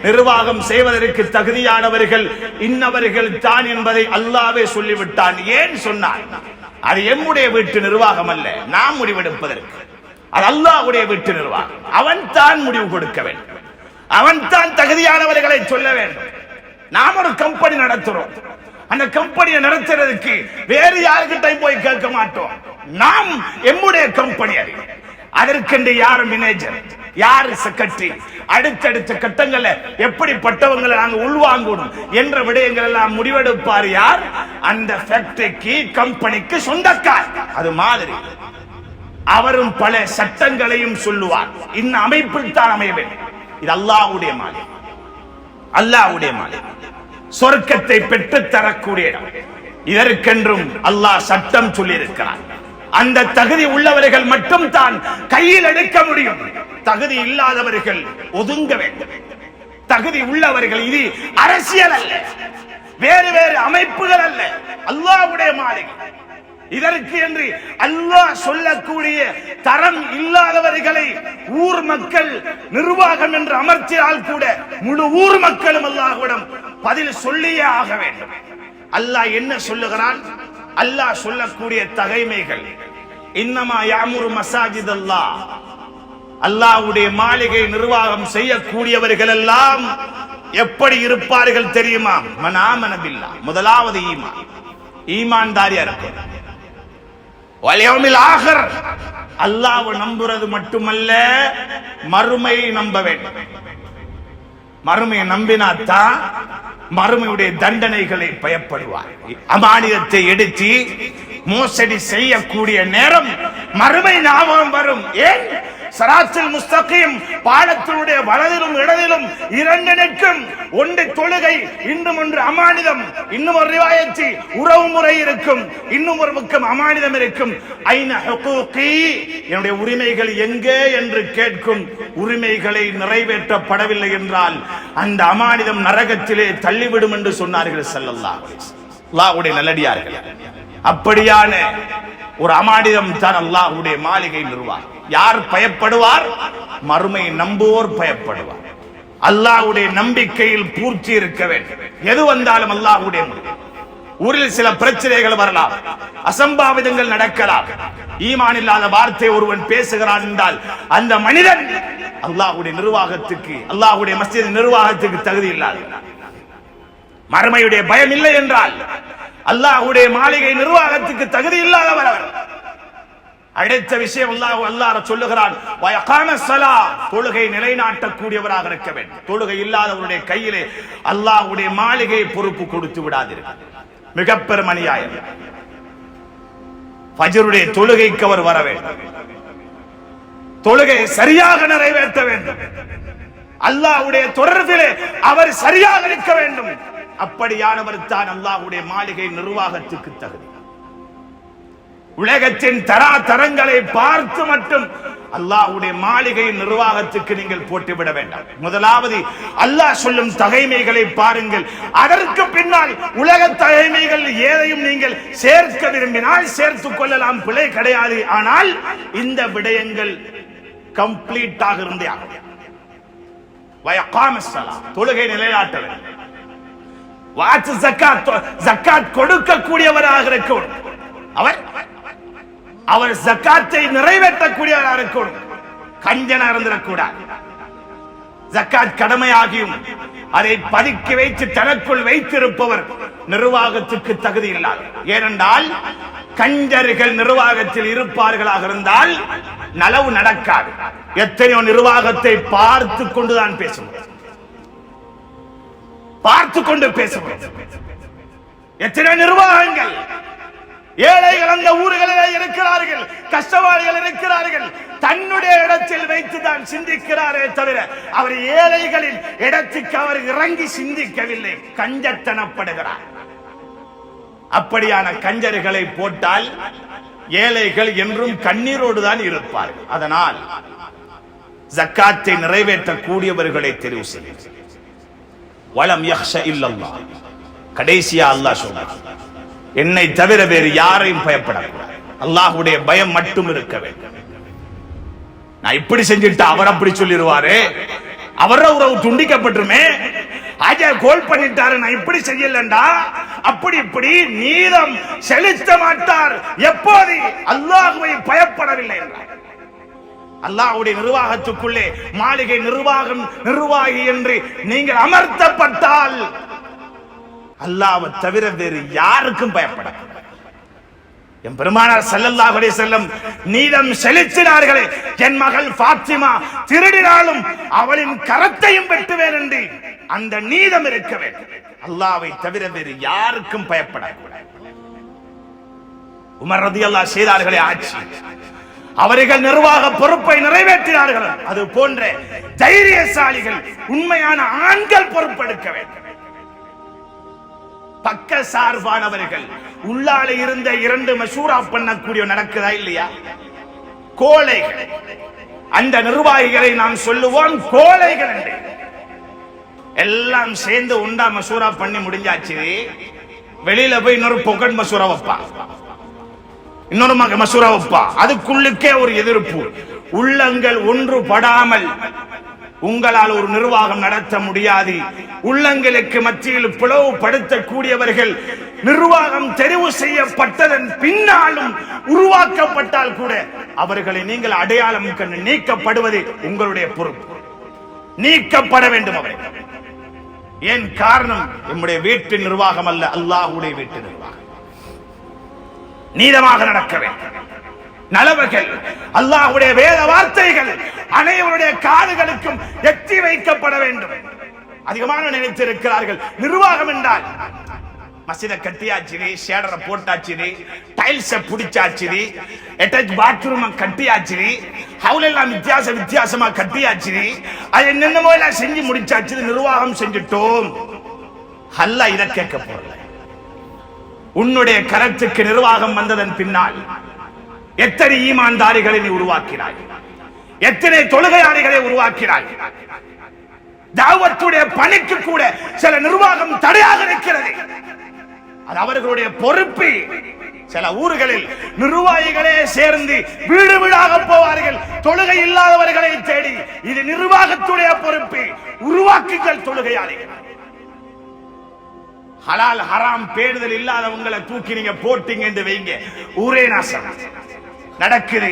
நிர்வாகம் செய்வதற்கு தகுதியானவர்கள் இன்னவர்கள் தான் என்பதை அல்லாஹ்வே சொல்லிவிட்டான். ஏன் சொன்னான்? அது எம்முடைய வீட்டு நிர்வாகம் அல்ல, நாம் முடிவெடுப்பதற்கு. அது அல்லாஹ்வுடைய வீட்டு நிர்வாகம். அவன் தான் முடிவு கொடுக்க வேண்டும், அவன் தான் தகுதியானவர்களை சொல்ல வேண்டும். நாம் ஒரு கம்பெனி நடத்துறோம், அந்த கம்பெனியை நடத்துறதுக்கு வேறு யாருக்கிட்ட போய் கேட்க மாட்டோம். நாம் எம்முடைய கம்பெனி, அதற்கென்று யார் மேனேஜர், யார் செக்ரட்டரி, அடுத்தடுத்த கட்டங்கள்ல எப்படிப்பட்டவங்களை நாங்க உள்வாங்கணும் என்ற விடயங்கள் எல்லாம் முடிவெடுப்பார் யார்? அந்த ஃபேக்டரிக்கு, கம்பெனிக்கு சொந்தக்கார். அது மாதிரி அவரும் பல சட்டங்களையும் சொல்லுவார். இந்த அமைப்பில் தான் அமைய வேண்டும். இது அல்லாஹ்வுடைய மாளிகை, அல்லாஹ்வுடைய மாளிகை. சொர்க்கத்தை பெற்று தரக்கூடிய இடம். இதற்கென்றும் அல்லாஹ் சட்டம் சொல்லி இருக்கிறார். அந்த தகுதி உள்ளவர்கள் மட்டும் தான் கையில் எடுக்க முடியும். தகுதி இல்லாதவர்கள் ஒதுங்க வேண்டும். தகுதி உள்ளவர்கள், இது அரசியல் அல்ல, வேறு வேறு அமைப்புகள் அல்ல, அல்லாஹ்வுடைய மாளிகை. இதற்கு என்று அல்லாஹ் சொல்லக்கூடிய தரம் இல்லாதவர்களை ஊர் மக்கள் நிர்வாகம் என்று அமர்த்தினால் கூட முழு ஊர் மக்களும் அல்லாஹ்விடம் பதில் சொல்லியே ஆக வேண்டும். அல்லாஹ் என்ன சொல்லுகிறான்? அல்லாஹ் சொல்லக்கூடிய தகைமைகள், இன்னமா யாமுரு மசாஜித் அல்லாஹ், அல்லாஹ்வுடைய மாளிகை நிர்வாகம் செய்யக்கூடியவர்கள் எல்லாம் எப்படி இருப்பார்கள் தெரியுமா? மன் ஆமன பில்லாஹ், முதலாவது ஈமான், ஈமான்தாரியா இருக்கும். வல் யௌமில் ஆகிர், அல்லாஹ்வை நம்புறது மட்டுமல்ல, மறுமையை நம்ப வேண்டும். மறுமையை நம்பினாத்தான் மறுமையுடைய தண்டனைகளை பயப்படுவார். அமானிதத்தை எடுத்து மோசடி செய்யக்கூடிய நேரம் மறுமை ஞாபகம் வரும். ஏன்? ஸிராத்துல் முஸ்தகீம் பாலத்தினுடைய வலதிலும் இடதிலும் இரண்டு நிற்கும். ஒன்று தொழுகை, இன்னும் ஒன்று அமானிதம். இன்னும் ஒரு ரிவாயத்தி உறவு முறை இருக்கும், இன்னும் ஒரு பக்கம் அமானிதம் இருக்கும். ஐன ஹுகூகி, என்னுடைய உரிமைகள் எங்கே என்று கேட்கும். உரிமைகளை நிறைவேற்றப்படவில்லை என்றால் அந்த அமானிதம் நரகத்திலே தள்ளிவிடும் என்று சொன்னார்கள் ஸல்லல்லாஹு அலைஹி வஸல்லம். அல்லாஹ்வுடைய நல்லடியார்கள், அப்படியான ஒரு அமானிதம் தான் அல்லாஹ்வுடைய மாளிகை நிர்வாகம். யார் பயப்படுவார்? மறுமை நம்புவோர் பயப்படுவார். அல்லாஹ்வுடைய நம்பிக்கையில் பூர்த்தி இருக்க வேண்டும். எது வந்தாலும் அல்லாஹ்வுடைய முடிவு. ஊரில் சில பிரச்சனைகள் வரலாம், அசம்பாவிதங்கள் நடக்கலாம். ஈமான் இல்லாத வார்த்தை ஒருவன் பேசுகிறான் என்றால் அந்த மனிதன் அல்லாஹ்வுடைய நிர்வாகத்துக்கு, அல்லாஹ்வுடைய மஸ்ஜித் நிர்வாகத்துக்கு தகுதி இல்லாத, மறுமையுடைய பயம் இல்லை என்றால் அல்லாஹ்வுடைய மாளிகை நிர்வாகத்துக்கு தகுதி இல்லாதவர் அவர். அடுத்த விஷயம் அல்லாஹ் சொல்லுகிறான், தொழுகை நிலைநாட்டக்கூடியவராக இருக்க வேண்டும். தொழுகை இல்லாதவருடைய கையிலே அல்லாஹ்வுடைய மாளிகை பொறுப்பு கொடுத்து விடாதீர்கள். மிக பெரும் அநியாயம். ஃபஜ்ருடைய தொழுகைக்கு அவர் வர வேண்டும், தொழுகை சரியாக நிறைவேற்ற வேண்டும், அல்லாஹ்வுடைய தொடர்பிலே அவர் சரியாக இருக்க வேண்டும். அப்படியானவர் தான் அல்லாஹ்வுடைய மாளிகை நிர்வாகத்துக்கு தகுதி. உலகத்தின் தரங்களை பார்த்து மட்டும் அல்லாஹ்வுடைய மாளிகை நிர்வாகத்துக்கு நீங்கள் போட்டுவிட வேண்டாம். முதலாவது அல்லாஹ் சொல்லும் தகைமைகளை பாருங்கள். அதற்கு பின்னால் உலக தகைமைகள் ஏதையும் நீங்கள் சேர்க்க விரும்பினால் சேர்த்துக் கொள்ளலாம், பிழை கிடையாது. ஆனால் இந்த விடயங்கள் கம்ப்ளீட்டாக இருந்தே ஆகும். தொழுகை நிலைநாட்ட வேண்டும். ஜக்காத் கொடுக்கக்கூடியவராக இருக்கும். அவர் ஜக்காத்தை நிறைவேற்றக்கூடியவராக இருக்கணும். கஞ்சனா இருந்திடக்கூடாது. ஜக்காத் கடமையாகியும் அதை பதுக்கி வைத்து தனக்குள் வைத்திருப்பவர் நிர்வாகத்துக்கு தகுதி இல்லாத. ஏனென்றால் கஞ்சர்கள் நிர்வாகத்தில் இருப்பார்களாக இருந்தால் நலவு நடக்காது. எத்தனையோ நிர்வாகத்தை பார்த்து கொண்டுதான் பேசுவோம், பார்த்து கொண்டு பேசுவோம். எத்தனையோ நிர்வாகங்கள், ஏழைகள் அந்த ஊர்களிலே இருக்கிறார்கள், கஷ்டவாளிகள் இருக்கிறார்கள். தன்னுடைய இடத்தில் வைத்துதான் சிந்திக்கிறாரே தவிர அவர் ஏழைகளின் இடத்துக்கு அவர் இறங்கி சிந்திக்கவில்லை, கஞ்சத்தனப்படுகிறார். அப்படியான கஞ்சர்களை போட்டால் ஏழைகள் என்றும் கண்ணீரோடு தான் இருப்பார்கள். அதனால் ஜக்காத்தை நிறைவேற்றக்கூடியவர்களை தெரிவு செய்ய. வலம் யக்ஷ இல்லல்லாஹ், கடைசியா அல்லாஹ் சொல்றார், என்னை தவிர வேறு யாரையும் பயப்படக்கூடாது. அல்லாஹ்வுடைய பயம் மட்டும் இருக்க வேண்டும். நான் இப்படி செஞ்சுட்டா அவர் அப்படி சொல்லிடுவாரு, அவர உறவு துண்டிக்கப்பட்டுருமே, கோல் பண்ணிட்டாரு, நான் இப்படி செய்யலண்டா அப்படி இப்படி நீதம் செலுத்த மாட்டார். எப்போது அல்லாஹ்வை பயப்படவில்லை என்றார். அல்லாஹ்வுடைய நிர்வாகத்துக்குள்ளே மாளிகை நிர்வாகி என்று நீங்கள் அமர்த்தப்பட்டால் அல்லாஹ்வை தவிர வேறு யாருக்கும் பயப்பட. என் பெருமானார் ஸல்லல்லாஹு அலைஹி வஸல்லம் நீதம் செலுத்தினார்களே, என் மகள் ஃபாத்திமா திருடினாலும் அவளின் கரத்தையும் வெட்டுவேன் என்று அந்த நீதம் இருக்க வேண்டும். அல்லாஹ்வை தவிர வேறு யாருக்கும் பயப்படக்கூடாது. உமர் ரலியல்லாஹு செய்தார்களே ஆட்சி, அவர்கள் நிர்வாக பொறுப்பை நிறைவேற்றினார்கள். அது போன்ற தைரியசாலிகள், உண்மையான ஆண்கள் பொறுப்பெடுக்க வேண்டும். பக்க சார்பானவர்கள் உள்ளால இருந்த இரண்டு மசூரா பண்ணக்கூடிய நடக்குதா இல்லையா? கோழைகள். அந்த நிர்வாகிகளை நாம் சொல்லுவோம் கோழைகள் என்று. எல்லாம் சேர்ந்து உண்டா மசூரா பண்ணி முடிஞ்சாச்சு. வெளியில போய் இன்னொரு பொக்கட் மசூரா வைப்பா, இன்னொரு மசூரா வைப்பா. அதுக்குள்ளுக்கே ஒரு எதிர்ப்பு. உள்ளங்கள் ஒன்றுபடாமல் உங்களால் ஒரு நிர்வாகம் நடத்த முடியாது. உள்ளங்களுக்கு மத்தியில் பிளவுபடுத்தக்கூடியவர்கள் நிர்வாகம் தெரிவு செய்யப்பட்டதன் பின்னாலும் உருவாக்கப்பட்டால் கூட அவர்களை நீங்கள் அடையாளம் கண்டு நீக்கப்படுவது உங்களுடைய பொறுப்பு. நீக்கப்பட வேண்டும் அவர்கள். ஏன் காரணம்? நம்முடைய வீட்டு நிர்வாகம் அல்ல, அல்லாஹ்வுடைய வீட்டு நிர்வாகம். நீதமாக நடக்க வேண்டும். நலவுகள், அல்லாஹ்வுடைய வேத வார்த்தைகள் அனைவருடைய காதுகளுக்கும் எட்டி வைக்கப்பட வேண்டும். அதிகமாக நினைத்திருக்கிறார்கள் நிர்வாகம் என்றால் மஸ்ஜித கட்டியாச்சு, ஷேடரை போட்டாச்சு, டைல்ஸ புடிச்சாச்சு, அட்டாச் பாத்ரூம் கட்டியாச்சு, ஹவுல் எல்லாம் வித்தியாசமா கட்டியாச்சு, அது என்னென்னமோ எல்லாம் செஞ்சு முடிச்சாச்சு, நிர்வாகம் செஞ்சுட்டோம். அல்லாஹ் இத கேட்க போறல. உன்னுடைய கரத்துக்கு நிர்வாகம் வந்ததன் பின்னால் எத்தனை ஈமான்தாரிகளை நீ உருவாக்கினாய், எத்தனை தொழுகையாளிகளை உருவாக்கினாய். தாவத்துடைய பணிக்கு கூட சில நிர்வாகம் தடையாக இருக்கிறது. அது அவர்களுடைய பொறுப்பு. சில ஊர்களில் நிர்வாகிகளே சேர்ந்து வீடு வீடாக போவார்கள் தொழுகை இல்லாதவர்களை தேடி. இது நிர்வாகத்துடைய பொறுப்பு. உருவாக்குங்கள் தொழுகையாளிகள். ஹலால் ஹராம் பேணுதல் இல்லாதவங்களை தூக்கி நீங்க போட்டீங்க என்று வைங்க, ஊரே நாசம் நடக்குது.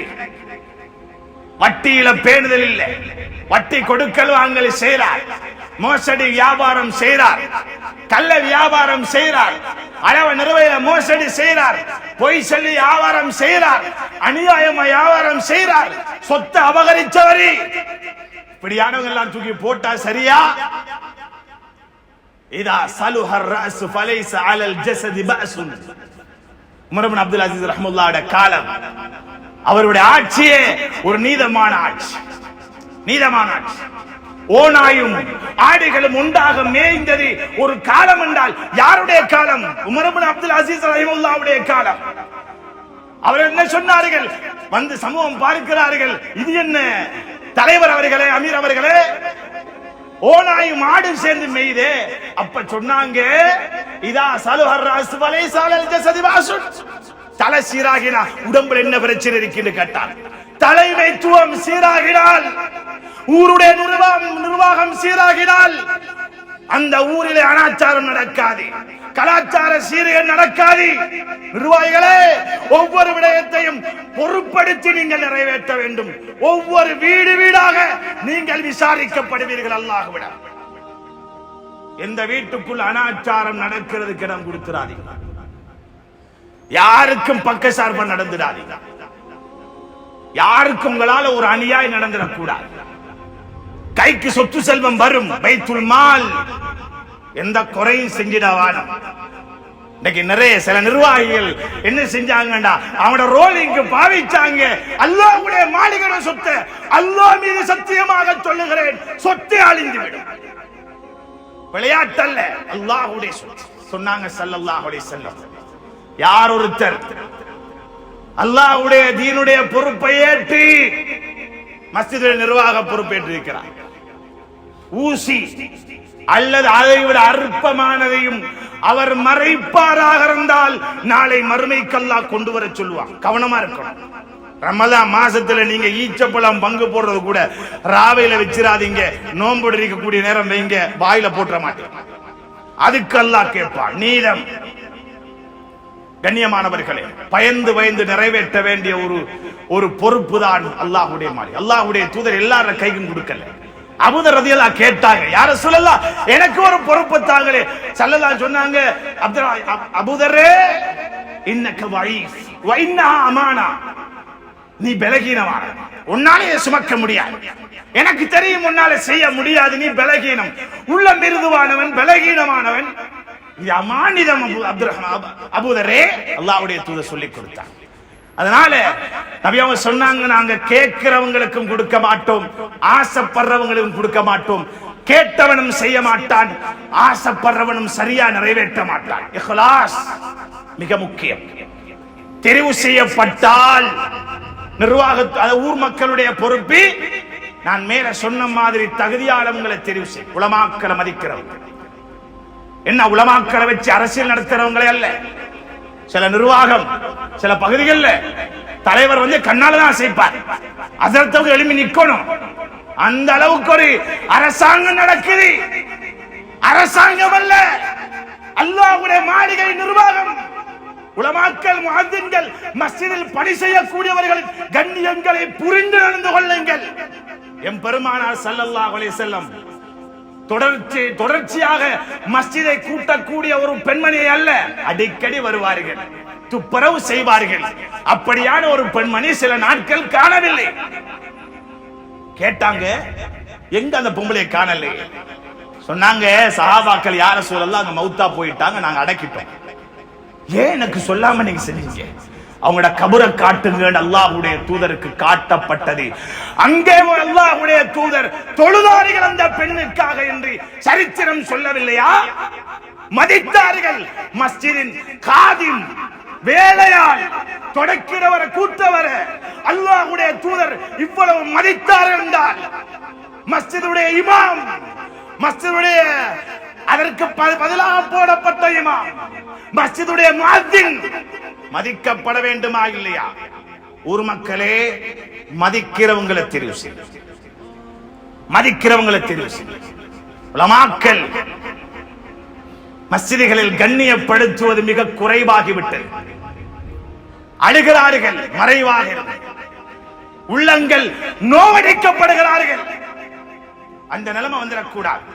வட்டியில பேணுதல் இல்லை. வட்டி கொடுக்கல் வாங்கல் செய்கிறார், மோசடி வியாபாரம் செய்கிறார், கள்ள வியாபாரம் செய்கிறார், அளவ நிறுவையில மோசடி செய்கிறார், பொய் சொல்லி வியாபாரம் செய்கிறார், அநியாயமா வியாபாரம் செய்கிறார், சொத்து அபகரிச்சவரி. இப்படியானவங்க எல்லாம் தூக்கி போட்டா சரியா? இதா சலுஹர் ரஅஸ் ஃபலைஸ அலல் ஜஸதி பஅஸுன். உமர் இப்னு அப்துல் அசீஸ் ரஹ்மத்துல்லாஹி காலம். அவருடைய ஆட்சியே ஒரு நீதமான ஆட்சி. நீதமான ஆட்சி. ஓநாயும் ஆடுகளும் உண்டாக மேய்ந்தது ஒரு காலம் என்றால் யாருடைய காலம்? உமர் இப்னு அப்துல் அசீஸ் ரஹ்மத்துல்லாஹுடைய காலம். அவர் என்ன சொன்னார்கள்? வந்து சமூகம் பார்க்கிறார்கள், இது என்ன தலைவர் அவர்களே, அமீர் அவர்களே, ஓநாயும் ஆடு சேர்ந்து மேய்தே. அப்ப சொன்னாங்க, இதா சலுஹர் ரஅஸ் ஃபலைஸ அலல் ஜஸதி பஅஸுன். தலை சீராகினா உடம்புல என்ன பிரச்சனை இருக்குன்னு கேட்டார். தலைமைத்துவம் சீராகினால், ஊருடைய நிர்வாகம் சீராகினால் அந்த ஊரிலே அனாச்சாரம் நடக்காது, கலாச்சார சீர்கேடு நடக்காது. நிர்வாகிகளே, ஒவ்வொரு விடயத்தையும் பொறுப்படுத்தி நீங்கள் நிறைவேற்ற வேண்டும். ஒவ்வொரு வீடு வீடாக நீங்கள் விசாரிக்கப்படுவீர்கள். அல்லாஹ்விடம் எந்த வீட்டுக்குள் அனாச்சாரம் நடக்கிறதுக்கு இடம் கொடுத்துறாதீங்க. யாருக்கும் பக்க சார்பா நடந்துடாதீங்க. யாருக்கும் உங்களால ஒரு அநியாயம் நடந்துடக்கூடாது. கைக்கு சொத்து செல்வம் வரும், பைத்துல் மால், எந்த குறையும் செஞ்சிடவானம். இன்னைக்கு நிறைய சில நிர்வாகிகள் என்ன செஞ்சாங்கடா, அவனோட ரோலிங்க்கு பாவிச்சாங்க. அல்லாஹ்வுடைய மாளிகையோட சொத்து, அல்லாஹ் மீது சத்தியமாக சொல்லுகிறேன், சொத்து அழிந்துவிடும். விளையாட்டல்ல, அல்லாஹ்வுடைய சொத்து சொன்னாங்க ஸல்லல்லாஹு அலைஹி வஸல்லம். யார் ஒருத்தர் அல்லாஹ்வுடைய தீனுடைய பொறுப்பை ஏற்று மஸ்ஜிதுடைய நிர்வாக பொறுப்பேற்று இருக்கிறார், ஊசி அல்லது அதைவிட அற்பமானதையும் அவர் மறைப்பாராக இருந்தால் நாளை மறுமைக்கு அல்லாஹ் கொண்டு வர சொல்லுவான். கவனமா இருக்கணும். ரமலான் மாசத்துல நீங்க ஈச்சப்பழம் பங்கு போடுறது கூட ராவையில வச்சிராதீங்க. நோன்பு இருக்கக்கூடிய நேரம் வைங்க, வாயில போட்டுற மாட்டேன். அதுக்கு அல்லாஹ் கேட்பான். நீதம். கண்ணியமானவர்களே, பயந்து பயந்து நிறைவேற்ற வேண்டிய ஒரு பொறுப்பு தான் அல்லாஹ்வுடைய மாளிகை. அல்லாஹ்வுடைய தூதர் எல்லார கைக்கும் கொடுக்கல. அபூதர் ரலியல்லாஹு கேட்டாங்க, யா ரசூலல்லாஹ், எனக்கு ஒரு பொறுப்பு தாங்களே. ஸல்லல்லாஹு சொன்னாங்க, அபூதரே, இன்னக வஈஃப் வ இன்னஹா அமானா. நீ பலகீனமான, உன்னாலே சுமக்க முடியாது. எனக்கு தெரியும் உன்னால செய்ய முடியாது, நீ பலகீனம். உள்ள மிருதுவானவன், பலகீனமானவன். இது அமானிதம் அபூதரே, அல்லாஹ்வுடைய தூதர் சொல்லிக் கொடுத்தாங்க. அதனால நபி அவங்க சொன்னாங்க, நாங்க கேட்கிறவங்களுக்கும் கொடுக்க மாட்டோம், ஆசைப்படுறவங்களுக்கும் கொடுக்க மாட்டோம், கேட்டவனும் செய்ய மாட்டான், ஆசைப்படுறவனும் சரியா நிறைவேற்ற மாட்டான். இஹ்லாஸ் மிக முக்கியம். தெரிவு செய்யப்பட்டால் நிர்வாக ஊர் மக்களுடைய பொறுப்பு, நான் மேல சொன்ன மாதிரி தகுதியாளவங்களை தெரிவு செய்ய, உலமாக்களை மதிக்கிறவங்க. என்ன உலமாக்களை வச்சு அரசியல் நடத்துறவங்களே அல்ல. சில நிர்வாகம் சில பகுதிகளில் தலைவர் கண்ணாலதான் செய்ப்பார், அதற்கு எழுப்பி நிக்கணும். அந்த அளவுக்கு ஒரு அரசாங்கம் நடக்குது. அரசாங்கம் அல்ல, அல்லாஹ்வுடைய மாளிகை நிர்வாகம். உலமாக்கள், முஅத்தின்கள், மஸ்ஜிதில் பணி செய்யக்கூடியவர்கள் கண்ணியங்களை புரிந்து நடந்து கொள்ளுங்கள். எம் பெருமானார் ஸல்லல்லாஹு அலைஹி வஸல்லம் தொடர்ச்சியாக மஸ்ஜிதை கூட்டக்கூடிய ஒரு பெண்மணியை அல்ல, அடிக்கடி வருவார்கள், துப்புரவு செய்வார்கள். அப்படியான ஒரு பெண்மணி சில நாட்கள் காணவில்லை. கேட்டாங்க, எங்க அந்த பொம்பளை காணல? சொன்னாங்க, சஹாபாக்கள் யார ரசூலல்லாஹ் அங்க மௌத்தா போயிட்டாங்க, நாங்க அடக்கிட்டோம். ஏன் எனக்கு சொல்லாம நீங்க செஞ்சீங்க? அவங்களோட கபரை காட்டுங்க, அல்லாஹ்வுடைய தூதருக்கு காட்டப்பட்டது. அங்கே அல்லாஹ்வுடைய தூதர் தொழுதார்கள் அந்த பெண்ணுக்காக என்று சரித்திரம் சொல்லவில்லையா? மதித்தார்கள். மஸ்ஜிதின் காதிம், வேலையால், தொடக்கிறவர, கூட்டவர அல்லாஹ்வுடைய தூதர் இவ்வளவு மதித்தார்கள் என்றால், மஸ்ஜிதுடைய இமாம், மஸ்ஜிதுடைய அதற்கு பதிலாக போடப்பட்ட இமாம், மஸ்ஜிதுடைய முஅத்தின் மதிக்கப்பட வேண்டுமா இல்லையா? ஊர் மக்களே, மதிக்கிறவங்களை தெரிவு செய்ய, மதிக்கிறவங்களை தெரிவு செய்ய. உலமாக்கள் மஸ்ஜிதுகளில் கண்ணியப்படுத்துவது மிக குறைவாகிவிட்டது. அழுகிறார்கள், மறைவாக உள்ளங்கள் நோவடிக்கப்படுகிறார்கள். அந்த நிலைமை வந்துடக்கூடாது.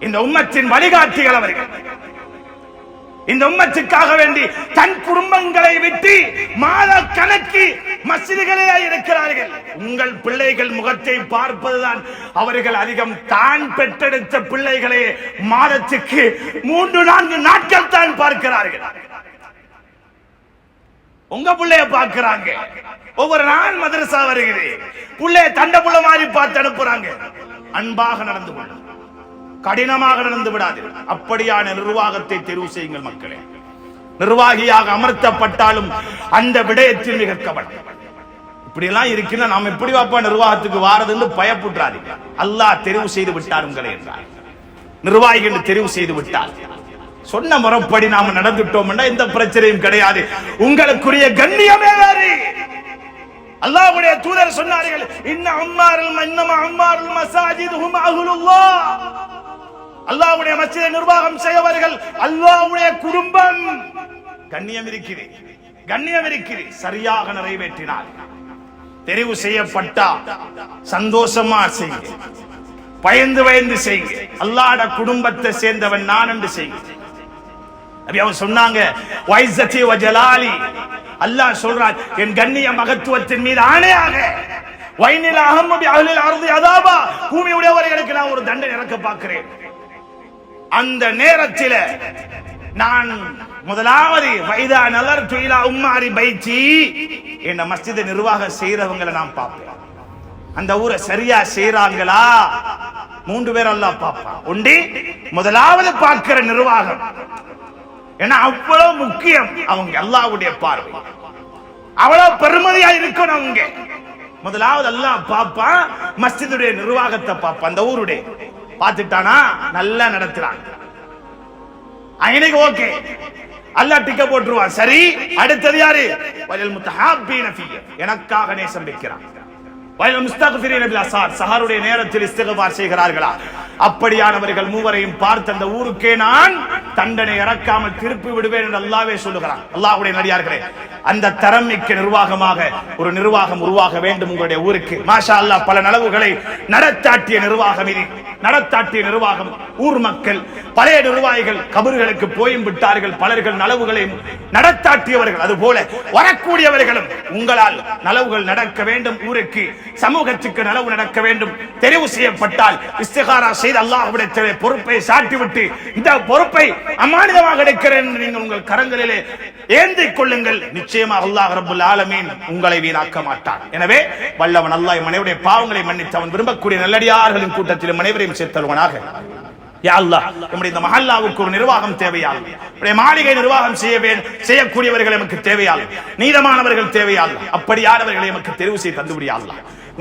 இந்த உம்மத்தின் வழிகாட்டிகள் அவர்கள். இந்த உம்மத்துக்காக வேண்டி தன் குடும்பங்களை விட்டு மாத கணக்கு மஸ்ஜிதுகளிலே இருக்கிறார்கள். உங்கள் பிள்ளைகள் முகத்தை பார்ப்பதுதான் அவர்கள் அதிகம். தான் பெற்றெடுத்த பிள்ளைகளே மாதத்துக்கு 3-4 நாட்கள் தான் பார்க்கிறார்கள். உங்க பிள்ளைய பார்க்கிறாங்க. ஒவ்வொரு நாள் மதரசா வருகிறது, பிள்ளைய தண்டை புள்ள மாதிரி பார்த்து அனுப்புறாங்க. அன்பாக நடந்து கொள்ளும், கடினமாக நடந்து விடாது. அப்படியான நிர்வாகத்தை தெரிவு செய்யுங்கள் மக்களே. நிர்வாகியாக அமர்த்தப்பட்டாலும் அந்த விடயத்தில் மிக கவனம். இப்படி எல்லாம் இருக்குன்னா நாம் எப்படி வாப்பா நிர்வாகத்துக்கு வாரதுன்னு பயப்படுறாதீங்க. அல்லாஹ் தெரிவு செய்து விட்டார் உங்களை என்றார். நிர்வாகிகள் தெரிவு செய்து விட்டார். சொன்ன முறைப்படி நாம நடந்துட்டோம், எந்த பிரச்சனையும் கிடையாது. உங்களுக்குரிய கண்ணியமே வேறு. அல்லாஹ்வுடைய தூதர் சொன்னார்கள், இன்னமா மசாஜித் ஹும் அஹ்லுல்லாஹ். அல்லாஹ்வுடைய மஸ்ஜிதை நிர்வாகம் செய்யவர்கள் அல்லாஹ்வுடைய குடும்பம். கண்ணியம் இருக்கிறது, கண்ணியம் இருக்கிறது. சரியாக நிறைவேற்றினார். தெரிவு செய்யப்பட்டா சந்தோஷமா செய்யுங்க, பயந்து பயந்து செய்யுங்க. அல்லாஹ்வுடைய குடும்பத்தை சேர்ந்தவன் நான் என்று செய்யுங்க. அவன் சொன்னாங்க, வைஸத்தி வ ஜலாலி, அல்லாஹ் சொல்றான், என் கண்ணிய மகத்துவத்தின் மீது ஆணையாக, வைனில் அஹம்மு பி அஹ்லில் அர்தி அதாபா, பூமியுடையவர்களுக்கு நான் ஒரு தண்டனை இறக்க பார்க்கிறேன். அந்த நேரத்தில் நான் முதலாவது வைதா நலர்து இலா உம்மாரி பைத்தி, என் மஸ்ஜிதை நிர்வாகம் செய்யறவங்களை நான் பார்ப்பேன். அந்த ஊரை சரியா செய்யறாங்களா? 3 பேர் அல்லாஹ் பார்ப்பான். ஒண்டி முதலாவது பார்க்கிற நிர்வாகம். ஏன்னா அவ்வளவு முக்கியம் அவங்க அல்லாஹ்வுடைய பார்வை. அவ்வளவு பெருமதியா இருக்கணும். அவங்க முதலாவது அல்லாஹ் பாப்பா, மஸ்ஜிதுடைய நிர்வாகத்தை பாப்பா. அந்த ஊருடைய பார்த்துட்டானா நல்லா நடத்துறாங்க, அன்னைக்கு ஓகே, அல்லாஹ் டிக்க போட்டுருவான். சரி, அடுத்தது யாரு? வலல் முத்தஹாப்பீன ஃபிய, எனக்காக நேசம் வைக்கிறான். வலல் முஸ்தக்ஃபிரீன பில் அஸார், சஹருடைய நேரத்தில் இஸ்திக்பார் செய்கிறார்களா? அப்படியானவர்கள் மூவரையும் பார்த்து அந்த ஊருக்கே நான் தண்டனை இறக்காமல் திருப்பி விடுவேன் என்று அல்லாஹ்வே சொல்லுகிறான். அல்லாஹ்வுடைய நடிகார்களே, அந்த தரம் மிக்க நிர்வாகமாக ஒரு நிர்வாகம் உருவாக வேண்டும் உங்களுடைய ஊருக்கு. மாஷா அல்லாஹ், பல நலவுகளை நடத்தாட்டிய நிர்வாகம் இது. நடத்தாட்டிய நிர்வாகம். ஊர் மக்கள், பழைய நிர்வாகிகள் கபர்களுக்கு போயும் விட்டார்கள். பலர்கள் நலவுகளை நடத்தாட்டியவர்கள். அதுபோல வரக்கூடியவர்களும் உங்களால் நலவுகள் நடக்க வேண்டும். ஊருக்கு, சமூகத்துக்கு நலவு நடக்க வேண்டும். தெரிவு செய்யப்பட்டால் இஸ்திகாரா செய்து அல்லாஹ்விடத்திலே பொறுப்பை சாட்டிவிட்டு இந்த பொறுப்பை அமானிதமாக எடுக்கிறேன் என்று நீங்கள் உங்கள் கரங்களிலே ஏந்திக் கொள்ளுங்கள். நிச்சயமாக அல்லாஹ் ரப்பல் ஆலமீன் உங்களை வீணாக்க மாட்டான். எனவே வல்லவன் அல்லாஹ் மனிதனுடைய பாவங்களை மன்னித்து அவன் விரும்பக்கூடிய நல்லடியார்களின் கூட்டத்தில் மனிதரையும் சேர்த்தல்வனாக. யா அல்லாஹ், நம்முடைய இந்த மஹல்லாவுக்கு ஒரு நிர்வாகம் தேவையால், மாளிகை நிர்வாகம் செய்யக்கூடியவர்கள் நமக்கு தேவையால், நீதமானவர்கள் தேவையால், அப்படியானவர்களை நமக்கு தெரிவு செய்து தந்துவிடியால்,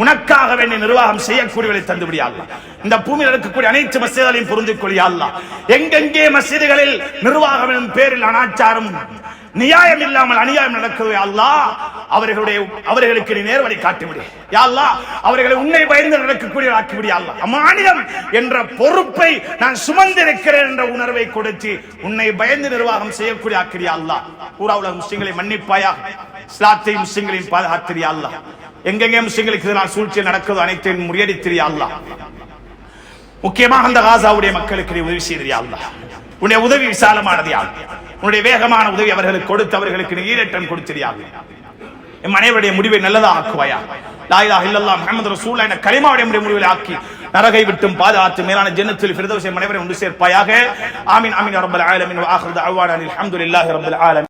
உனக்காக வேண்டிய நிர்வாகம் செய்யக்கூடியவர்களை தந்துவிடியால், இந்த பூமியில் இருக்கக்கூடிய அனைத்து மஸ்ஜிதுகளையும் புரிந்து கொள்ளியால், எங்கெங்கே மஸ்ஜிதுகளில் நிர்வாகம் எனும் பேரில் அனாச்சாரம் நியாயம் இல்லாமல் அநியாயம் நடக்குது அல்லாஹ், அவர்களுக்கு நீ நேர்வழி காட்டிவிடு யா அல்லாஹ். அவர்களை உன்னை பயந்து நடக்கக்கூடிய ஆக்கிவிடு யா அல்லாஹ். அமானிதம் என்ற பொறுப்பை நான் சுமந்திருக்கிறேன் என்ற உணர்வை கொடுத்து உன்னை பயந்து நிர்வாகம் செய்யக்கூடிய ஆக்கிறியா அல்லாஹ். பூரா உலக முஸ்லிம்களை மன்னிப்பாயா, இஸ்லாத்தை முஸ்லிம்களையும் பாதுகாத்திரியா அல்லாஹ். எங்கெங்கே முஸ்லிம்களுக்கு இதனால் சூழ்ச்சி நடக்குது அனைத்தையும் முறியடித்திரியா அல்லாஹ். முக்கியமாக அந்த காசாவுடைய மக்களுக்கு நீ உதவி செய்தியா அல்லாஹ். உன்னுடைய உதவி விசாலமானது யா அல்லாஹ். உன்னுடைய வேகமான உதவி அவர்களுக்கு கொடுத்து அவர்களுக்கு நீ ஈரேற்றம் கொடுத்திரியா அல்லாஹ். எம் அனைவருடைய முடிவை நல்லதாக ஆக்குவாயா. லா இலாஹ இல்லல்லாஹ் முஹம்மது ரசூலுல்லாஹ் என்ற கலிமாவுடைய முடிவை ஆக்கி நரகை விட்டும் பாதுகாத்து மேலான ஜன்னத்தில் ஃபிர்தௌஸை அனைவரையும் ஒன்று சேர்ப்பாயாக. ஆமீன் ஆமீன் யா ரப்பல் ஆலமீன். வ ஆகிரு தஅவானா அல்ஹம்துலில்லாஹி ரப்பில் ஆலமீன்.